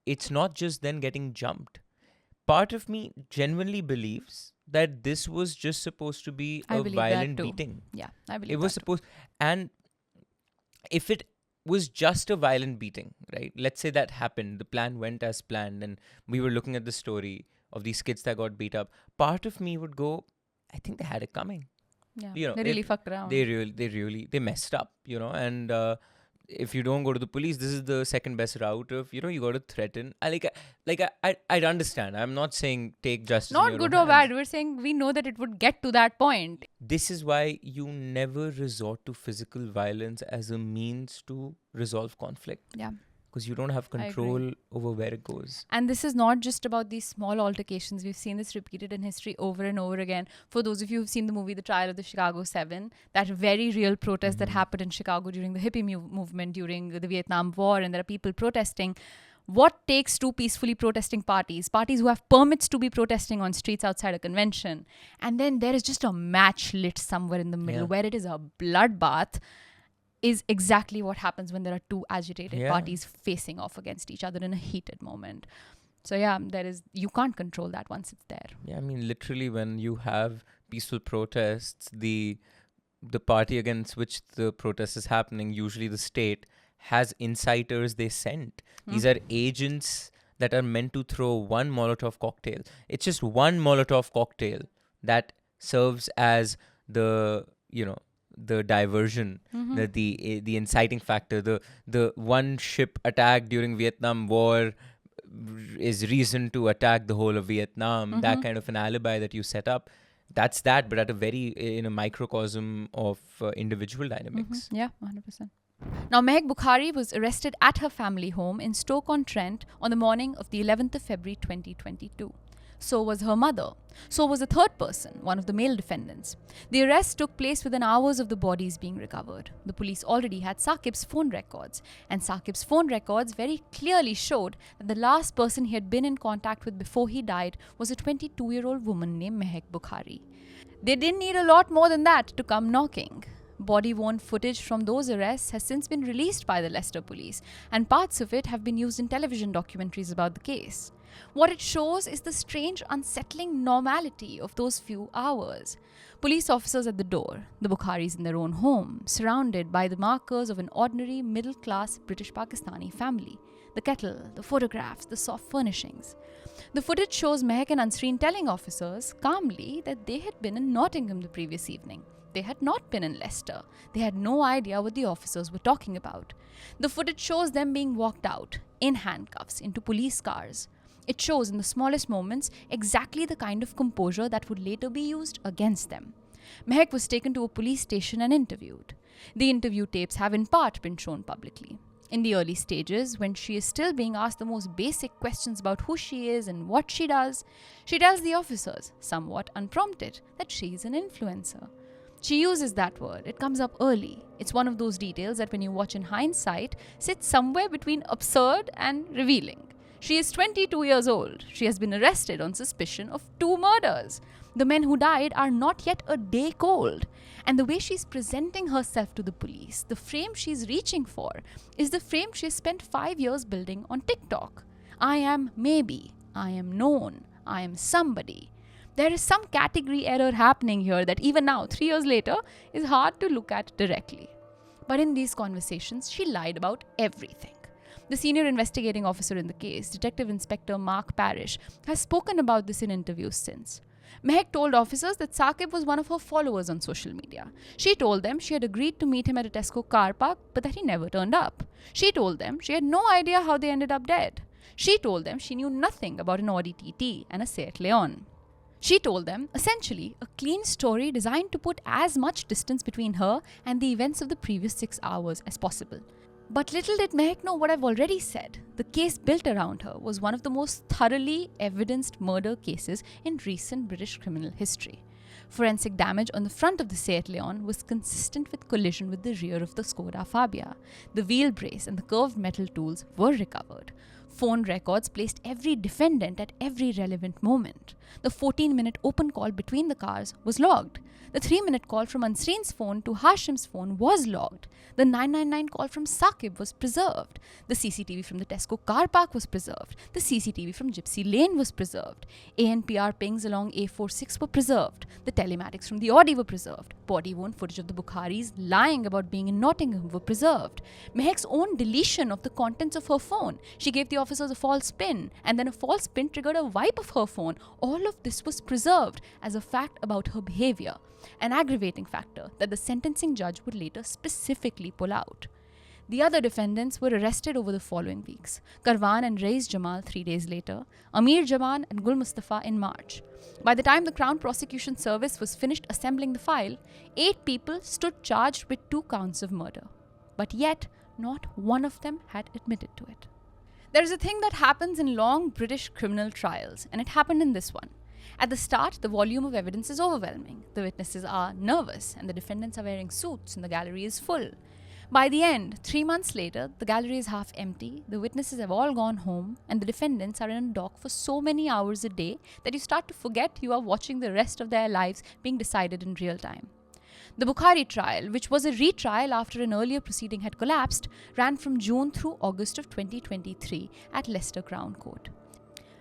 it's not just then getting jumped. Part of me genuinely believes that this was just supposed to be a violent beating. Yeah, I believe it was supposed. And if it was just a violent beating, right? Let's say that happened, the plan went as planned, and we were looking at the story of these kids that got beat up. Part of me would go, I think they had it coming. Yeah, they really fucked around. They messed up, and if you don't go to the police, this is the second best route of, you got to threaten. I'd understand. I'm not saying take justice. Not good or bad. We're saying we know that it would get to that point. This is why you never resort to physical violence as a means to resolve conflict. Yeah. Because you don't have control over where it goes. And this is not just about these small altercations. We've seen this repeated in history over and over again. For those of you who've seen the movie The Trial of the Chicago 7, that very real protest that happened in Chicago during the hippie movement during the Vietnam War, and there are people protesting. What takes 2 peacefully protesting parties who have permits to be protesting on streets outside a convention, and then there is just a match lit somewhere in the middle where it is a bloodbath, is exactly what happens when there are 2 agitated parties facing off against each other in a heated moment. So you can't control that once it's there. Yeah, I mean, literally when you have peaceful protests, the party against which the protest is happening, usually the state, has inciters they sent. These are agents that are meant to throw one Molotov cocktail. It's just one Molotov cocktail that serves as the the diversion, the inciting factor, the one ship attack during Vietnam War is reason to attack the whole of Vietnam. That kind of an alibi that you set up. That's that, but at a very in a microcosm of individual dynamics. Yeah, 100%. Now, Mahek Bukhari was arrested at her family home in Stoke-on-Trent on the morning of the 11th of February 2022. So was her mother. So was a third person, one of the male defendants. The arrest took place within hours of the bodies being recovered. The police already had Saqib's phone records, and Saqib's phone records very clearly showed that the last person he had been in contact with before he died was a 22-year-old woman named Mahek Bukhari. They didn't need a lot more than that to come knocking. Body-worn footage from those arrests has since been released by the Leicester police, and parts of it have been used in television documentaries about the case. What it shows is the strange, unsettling normality of those few hours. Police officers at the door, the Bukharis in their own home, surrounded by the markers of an ordinary middle-class British-Pakistani family. The kettle, the photographs, the soft furnishings. The footage shows Mahek and Ansreen telling officers calmly that they had been in Nottingham the previous evening. They had not been in Leicester. They had no idea what the officers were talking about. The footage shows them being walked out, in handcuffs, into police cars. It shows in the smallest moments exactly the kind of composure that would later be used against them. Mahek was taken to a police station and interviewed. The interview tapes have in part been shown publicly. In the early stages, when she is still being asked the most basic questions about who she is and what she does, she tells the officers, somewhat unprompted, that she is an influencer. She uses that word. It comes up early. It's one of those details that when you watch in hindsight, sits somewhere between absurd and revealing. She is 22 years old. She has been arrested on suspicion of 2 murders. The men who died are not yet a day cold. And the way she's presenting herself to the police, the frame she's reaching for, is the frame she spent 5 years building on TikTok. I am maybe. I am known. I am somebody. There is some category error happening here that even now, 3 years later, is hard to look at directly. But in these conversations, she lied about everything. The senior investigating officer in the case, Detective Inspector Mark Parrish, has spoken about this in interviews since. Mahek told officers that Saqib was one of her followers on social media. She told them she had agreed to meet him at a Tesco car park, but that he never turned up. She told them she had no idea how they ended up dead. She told them she knew nothing about an Audi TT and a Seat Leon. She told them, essentially, a clean story designed to put as much distance between her and the events of the previous 6 hours as possible. But little did Mahek know what I've already said. The case built around her was one of the most thoroughly evidenced murder cases in recent British criminal history. Forensic damage on the front of the Seat Leon was consistent with collision with the rear of the Skoda Fabia. The wheel brace and the curved metal tools were recovered. Phone records placed every defendant at every relevant moment. The 14-minute open call between the cars was logged. The 3-minute call from Ansreen's phone to Hashim's phone was logged. The 999 call from Saqib was preserved. The CCTV from the Tesco car park was preserved. The CCTV from Gypsy Lane was preserved. ANPR pings along A46 were preserved. The telematics from the Audi were preserved. Body-worn footage of the Bukharis lying about being in Nottingham were preserved. Mahek's own deletion of the contents of her phone. She gave the officers a false pin, and then a false pin triggered a wipe of her phone. All of this was preserved as a fact about her behavior, an aggravating factor that the sentencing judge would later specifically pull out. The other defendants were arrested over the following weeks. Karwan and Raiz Jamal 3 days later, Amir Jaman and Gul Mustafa in March. By the time the Crown Prosecution Service was finished assembling the file, 8 people stood charged with 2 counts of murder. But yet, not one of them had admitted to it. There is a thing that happens in long British criminal trials, and it happened in this one. At the start, the volume of evidence is overwhelming. The witnesses are nervous, and the defendants are wearing suits, and the gallery is full. By the end, 3 months later, the gallery is half empty, the witnesses have all gone home, and the defendants are in a dock for so many hours a day that you start to forget you are watching the rest of their lives being decided in real time. The Bukhari trial, which was a retrial after an earlier proceeding had collapsed, ran from June through August of 2023 at Leicester Crown Court.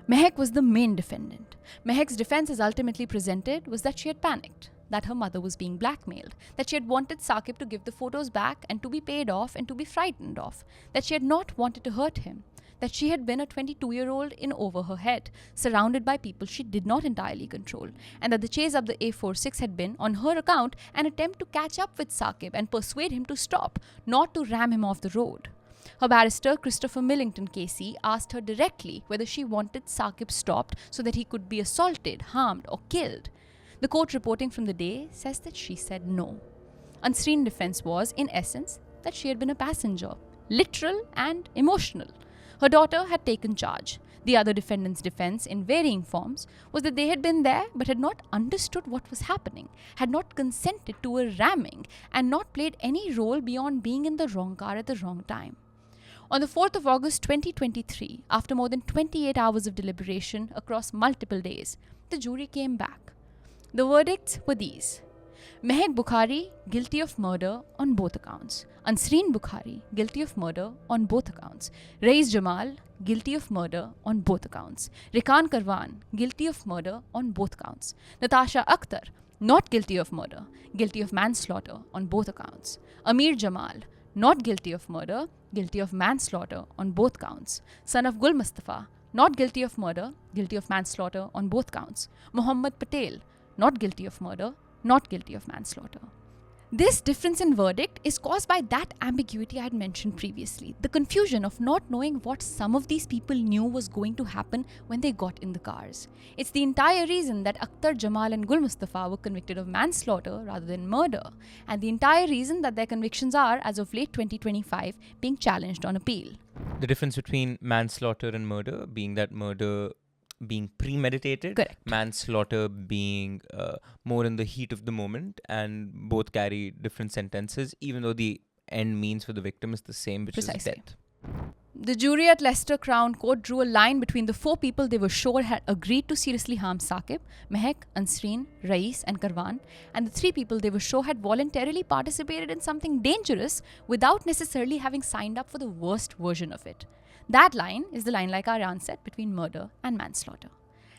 Mahek was the main defendant. Mahek's defense as ultimately presented was that she had panicked. that her mother was being blackmailed, that she had wanted Saqib to give the photos back and to be paid off and to be frightened of, that she had not wanted to hurt him, that she had been a 22-year-old in over her head, surrounded by people she did not entirely control, and that the chase up the A46 had been, on her account, an attempt to catch up with Saqib and persuade him to stop, not to ram him off the road. Her barrister, Christopher Millington KC, asked her directly whether she wanted Saqib stopped so that he could be assaulted, harmed, or killed. The court reporting from the day says that she said no. Unsreen's defense was, in essence, that she had been a passenger, literal and emotional. Her daughter had taken charge. The other defendants' defense, in varying forms, was that they had been there but had not understood what was happening, had not consented to a ramming, and not played any role beyond being in the wrong car at the wrong time. On the 4th of August 2023, after more than 28 hours of deliberation across multiple days, the jury came back. The verdicts were these. Mahek Bukhari, guilty of murder on both accounts. Unsreen Bukhari, guilty of murder on both accounts. Rais Jamal, guilty of murder on both accounts. Rikan Karwan, guilty of murder on both counts. Natasha Akhtar, not guilty of murder, guilty of manslaughter on both accounts. Amir Jamal, not guilty of murder, guilty of manslaughter on both counts. Son of Gul Mustafa, not guilty of murder, guilty of manslaughter on both counts. Muhammad Patel, not guilty of murder, not guilty of manslaughter. This difference in verdict is caused by that ambiguity I had mentioned previously, the confusion of not knowing what some of these people knew was going to happen when they got in the cars. It's the entire reason that Akhtar, Jamal and Gul Mustafa were convicted of manslaughter rather than murder, and the entire reason that their convictions are, as of late 2025, being challenged on appeal. The difference between manslaughter and murder being that murder being premeditated, correct, manslaughter being more in the heat of the moment, and both carry different sentences, even though the end means for the victim is the same, which precisely. is death. The jury at Leicester Crown Court drew a line between the 4 people they were sure had agreed to seriously harm Saqib, Mahek, Unsreen, Rais and Karwan, and the 3 people they were sure had voluntarily participated in something dangerous without necessarily having signed up for the worst version of it. That line is the line, like Aryaan said, between murder and manslaughter.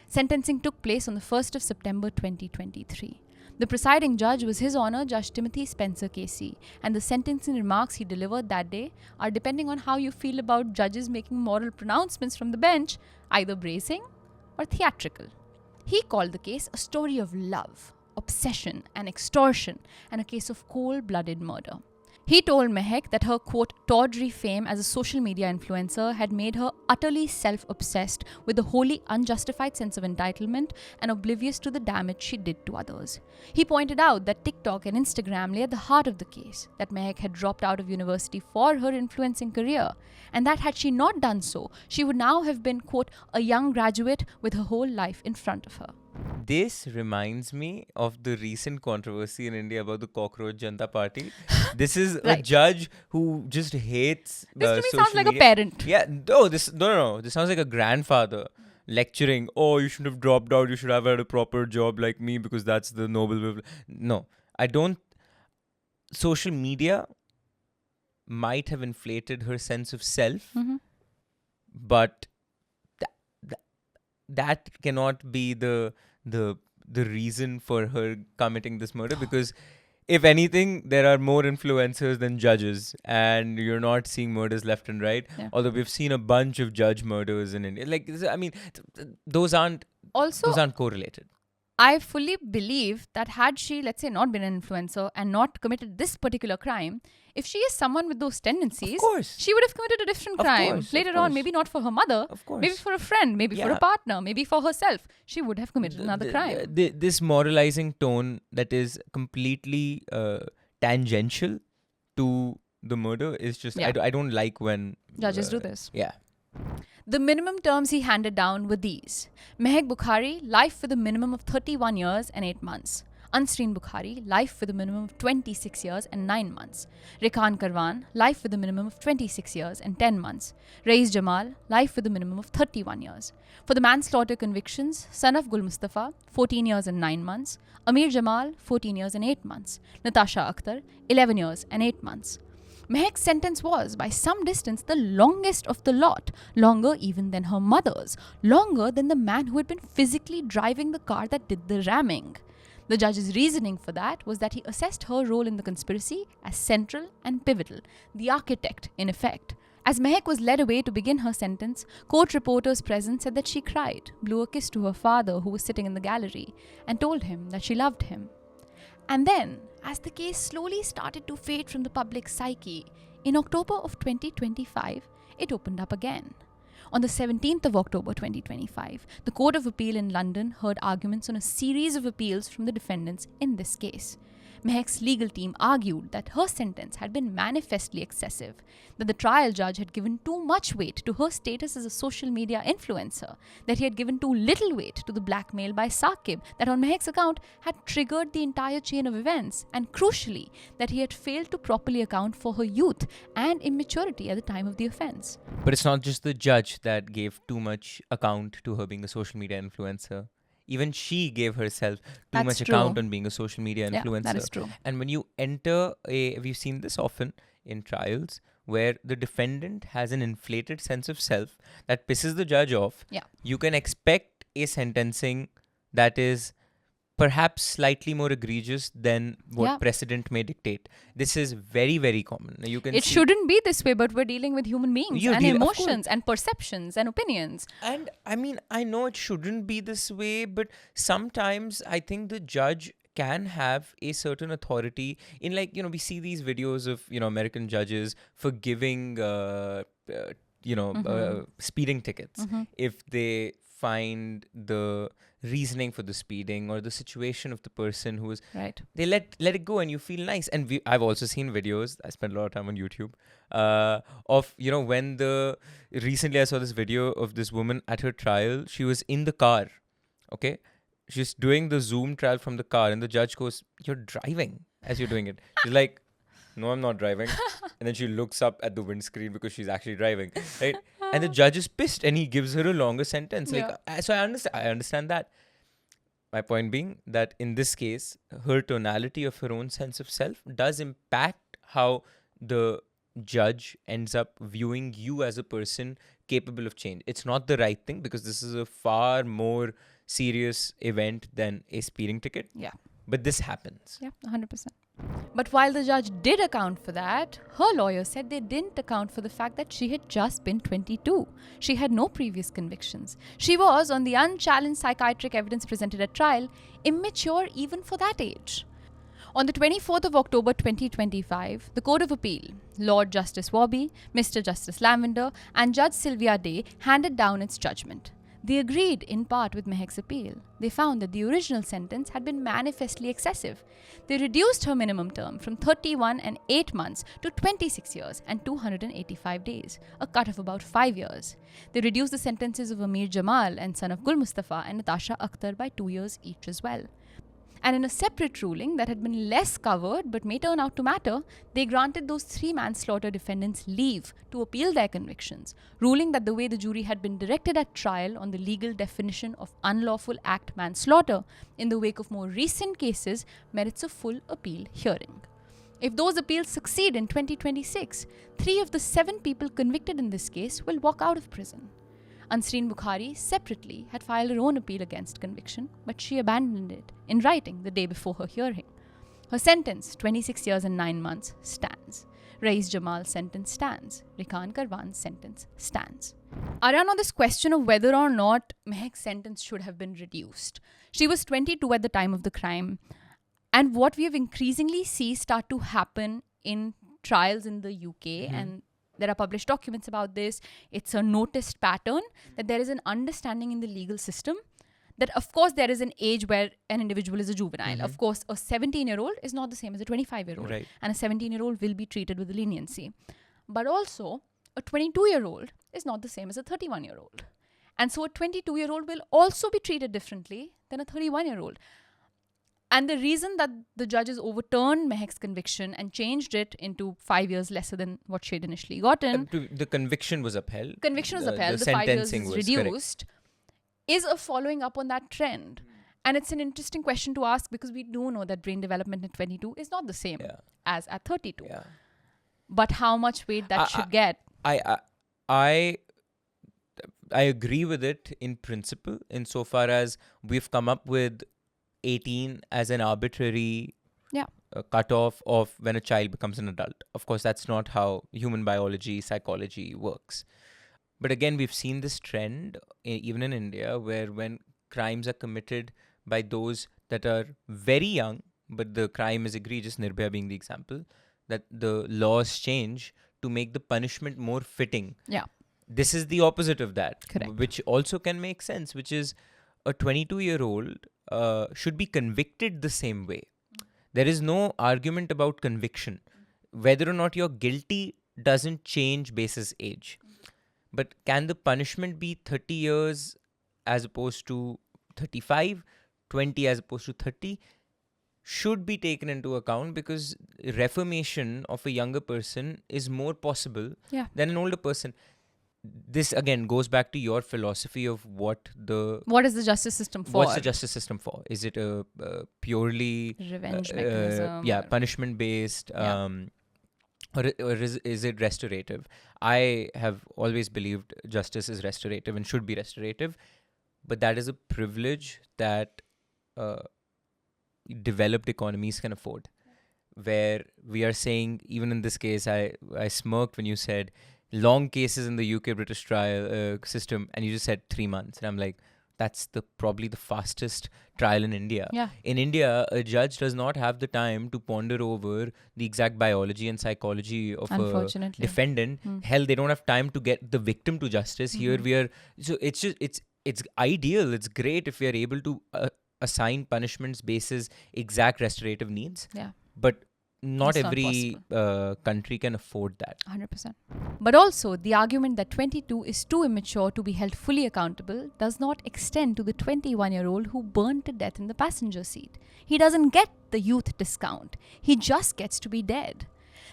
Sentencing took place on the 1st of September 2023. The presiding judge was His Honour Judge Timothy Spencer KC, and the sentencing remarks he delivered that day are, depending on how you feel about judges making moral pronouncements from the bench, either bracing or theatrical. He called the case a story of love, obsession and extortion, and a case of cold-blooded murder. He told Mahek that her, quote, tawdry fame as a social media influencer had made her utterly self-obsessed with a wholly unjustified sense of entitlement and oblivious to the damage she did to others. He pointed out that TikTok and Instagram lay at the heart of the case, that Mahek had dropped out of university for her influencing career, and that had she not done so, she would now have been, quote, a young graduate with her whole life in front of her. This reminds me of the recent controversy in India about the Cockroach Janata Party. This is right. a judge who just hates this to me social sounds like media. A parent. Yeah, no, this sounds like a grandfather lecturing, oh, you shouldn't have dropped out, you should have had a proper job like me because that's the noble... No, I don't... Social media might have inflated her sense of self, but that cannot be the reason for her committing this murder, because if anything, there are more influencers than judges, and you're not seeing murders left and right. Yeah. Although we've seen a bunch of judge murders in India. Like, I mean, those aren't correlated. I fully believe that had she, let's say, not been an influencer and not committed this particular crime, if she is someone with those tendencies, she would have committed a different crime later on. Maybe not for her mother, maybe for a friend, maybe for a partner, maybe for herself. She would have committed another crime. This moralizing tone that is completely tangential to the murder is just, I don't like when judges do this. Yeah. The minimum terms he handed down were these. Mahek Bukhari, life with a minimum of 31 years and 8 months. Unsreen Bukhari, life with a minimum of 26 years and 9 months. Rikan Karwan, life with a minimum of 26 years and 10 months. Rais Jamal, life with a minimum of 31 years. For the manslaughter convictions, son of Gul Mustafa, 14 years and 9 months. Amir Jamal, 14 years and 8 months. Natasha Akhtar, 11 years and 8 months. Mahek's sentence was, by some distance, the longest of the lot, longer even than her mother's, longer than the man who had been physically driving the car that did the ramming. The judge's reasoning for that was that he assessed her role in the conspiracy as central and pivotal, the architect in effect. As Mahek was led away to begin her sentence, court reporters present said that she cried, blew a kiss to her father who was sitting in the gallery, and told him that she loved him. And then, as the case slowly started to fade from the public psyche, in October of 2025, it opened up again. On the 17th of October 2025, the Court of Appeal in London heard arguments on a series of appeals from the defendants in this case. Mahek's legal team argued that her sentence had been manifestly excessive, that the trial judge had given too much weight to her status as a social media influencer, that he had given too little weight to the blackmail by Saqib that on Mahek's account had triggered the entire chain of events, and crucially, that he had failed to properly account for her youth and immaturity at the time of the offence. But it's not just the judge that gave too much account to her being a social media influencer. Even she gave herself too much account on being a social media influencer. Yeah, that is true. And when you enter we've seen this often in trials, where the defendant has an inflated sense of self that pisses the judge off, you can expect a sentencing that is perhaps slightly more egregious than what precedent may dictate. This is very, very common. It shouldn't be this way, but we're dealing with human beings and emotions and perceptions and opinions. And I mean, I know it shouldn't be this way, but sometimes I think the judge can have a certain authority in, like, we see these videos of, American judges forgiving, speeding tickets if they find the reasoning for the speeding or the situation of the person who is they let it go, and you feel nice. And I've also seen videos, I spent a lot of time on YouTube, of when recently I saw this video of this woman at her trial. She was in the car, okay, she's doing the Zoom trial from the car, and the judge goes, "You're driving," as you're doing it. She's like, "No, I'm not driving." And then she looks up at the windscreen because she's actually driving, right? And the judge is pissed, and he gives her a longer sentence. So I understand that. My point being that in this case, her tonality of her own sense of self does impact how the judge ends up viewing you as a person capable of change. It's not the right thing, because this is a far more serious event than a speeding ticket. Yeah. But this happens. Yeah, 100%. But while the judge did account for that, her lawyer said they didn't account for the fact that she had just been 22. She had no previous convictions. She was, on the unchallenged psychiatric evidence presented at trial, immature even for that age. On the 24th of October 2025, the Court of Appeal, Lord Justice Warby, Mr. Justice Lavender, and Judge Sylvia Day handed down its judgment. They agreed in part with Mahek's appeal. They found that the original sentence had been manifestly excessive. They reduced her minimum term from 31 and 8 months to 26 years and 285 days, a cut of about 5 years. They reduced the sentences of Amir Jamal and son of Gul Mustafa and Natasha Akhtar by 2 years each as well. And in a separate ruling that had been less covered but may turn out to matter, they granted those 3 manslaughter defendants leave to appeal their convictions, ruling that the way the jury had been directed at trial on the legal definition of unlawful act manslaughter in the wake of more recent cases merits a full appeal hearing. If those appeals succeed in 2026, 3 of the 7 people convicted in this case will walk out of prison. Mahek Bukhari separately had filed her own appeal against conviction, but she abandoned it in writing the day before her hearing. Her sentence, 26 years and 9 months, stands. Rais Jamal's sentence stands. Rikhan Karwan's sentence stands. Aryaan, on this question of whether or not Mahek's sentence should have been reduced. She was 22 at the time of the crime, and what we have increasingly seen start to happen in trials in the UK, and there are published documents about this. It's a noticed pattern that there is an understanding in the legal system that, of course, there is an age where an individual is a juvenile. Of course, a 17-year-old is not the same as a 25-year-old. Right. And a 17-year-old will be treated with leniency. But also, a 22-year-old is not the same as a 31-year-old. And so a 22-year-old will also be treated differently than a 31-year-old. And the reason that the judges overturned Mahek's conviction and changed it into 5 years lesser than what she had initially gotten. The conviction was upheld. The 5 years is reduced. Is a following up on that trend. And it's an interesting question to ask, because we do know that brain development at 22 is not the same as at 32. Yeah. But how much weight that should get. I agree with it in principle, insofar as we've come up with 18 as an arbitrary Yeah. cutoff of when a child becomes an adult. Of course, that's not how human biology, psychology works. But again, we've seen this trend even in India, where when crimes are committed by those that are very young, but the crime is egregious, Nirbhaya being the example, that the laws change to make the punishment more fitting. Yeah. This is the opposite of that. Correct. Which also can make sense, which is a 22-year-old should be convicted the same way. There is no argument about conviction. Whether or not you're guilty doesn't change basis age. But can the punishment be 30 years as opposed to 35, 20 as opposed to 30? Should be taken into account, because reformation of a younger person is more possible than an older person. This again goes back to your philosophy of what is the justice system for? What's the justice system for? Is it a purely revenge mechanism? Punishment based, or is it restorative? I have always believed justice is restorative and should be restorative, but that is a privilege that developed economies can afford. Where we are saying, even in this case, I smirked when you said long cases in the UK British trial system, and you just said 3 months, and I'm like, that's probably the fastest trial in India. Yeah. In India, a judge does not have the time to ponder over the exact biology and psychology of a defendant. Hell, they don't have time to get the victim to justice. Here we are. So it's ideal. It's great if we are able to assign punishments basis exact restorative needs. Yeah. But not every country can afford that. 100%. But also, the argument that 22 is too immature to be held fully accountable does not extend to the 21-year-old who burned to death in the passenger seat. He doesn't get the youth discount. He just gets to be dead.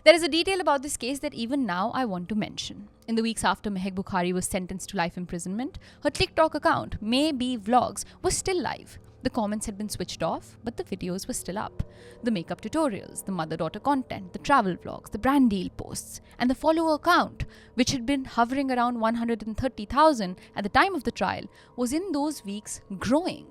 There is a detail about this case that even now I want to mention. In the weeks after Mahek Bukhari was sentenced to life imprisonment, her TikTok account, Maybe Vlogs, was still live. The comments had been switched off, but the videos were still up. The makeup tutorials, the mother-daughter content, the travel vlogs, the brand deal posts, and the follower count, which had been hovering around 130,000 at the time of the trial, was in those weeks growing.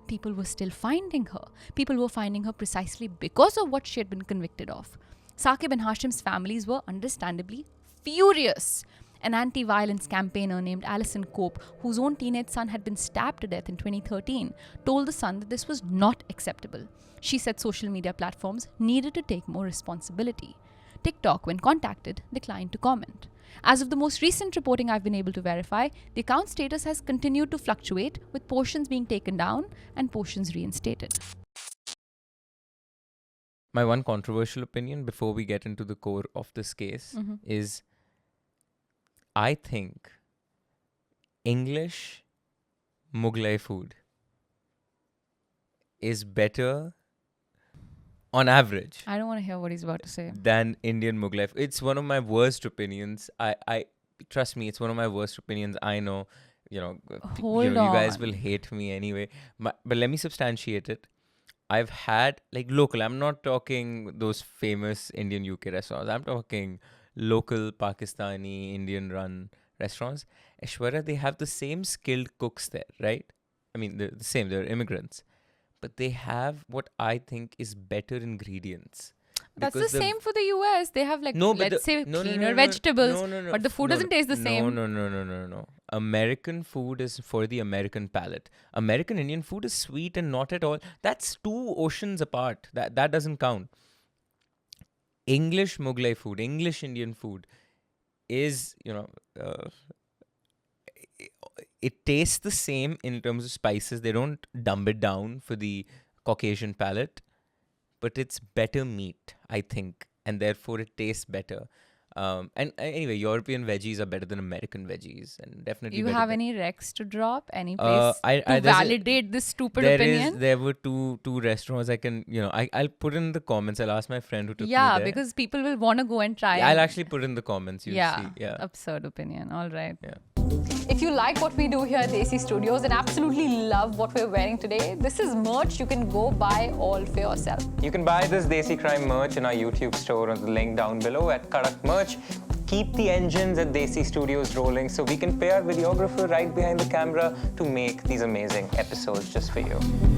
People were still finding her. People were finding her precisely because of what she had been convicted of. Saqib and Hashim's families were understandably furious. An anti-violence campaigner named Alison Cope, whose own teenage son had been stabbed to death in 2013, told the Sun that this was not acceptable. She said social media platforms needed to take more responsibility. TikTok, when contacted, declined to comment. As of the most recent reporting I've been able to verify, the account status has continued to fluctuate, with portions being taken down and portions reinstated. My one controversial opinion before we get into the core of this case is, I think English Mughlai food is better on average. I don't want to hear what he's about to say. Than Indian Mughlai food. It's one of my worst opinions. I trust me, it's one of my worst opinions. I know, you guys will hate me anyway. But let me substantiate it. I've had local. I'm not talking those famous Indian UK restaurants. I'm talking local Pakistani, Indian-run restaurants. Aishwarya, they have the same skilled cooks there, right? I mean, they're the same. They're immigrants. But they have what I think is better ingredients. That's the same for the US. They have cleaner vegetables. But the food doesn't taste the same. No. American food is for the American palate. American Indian food is sweet and not at all. That's 2 oceans apart. That doesn't count. English Mughlai food, English Indian food is, it tastes the same in terms of spices. They don't dumb it down for the Caucasian palate, but it's better meat, I think, and therefore it tastes better. And anyway, European veggies are better than American veggies, and definitely. You have any recs to drop? Any place to validate this stupid opinion? There were two restaurants I can, I'll put in the comments. I'll ask my friend who took me there. Yeah, because people will want to go and try. I'll actually put in the comments. See. Yeah. Absurd opinion. All right. Yeah. If you like what we do here at Desi Studios and absolutely love what we're wearing today, this is merch you can go buy all for yourself. You can buy this Desi Crime merch in our YouTube store on the link down below at Kadak Merch. Keep the engines at Desi Studios rolling so we can pay our videographer right behind the camera to make these amazing episodes just for you.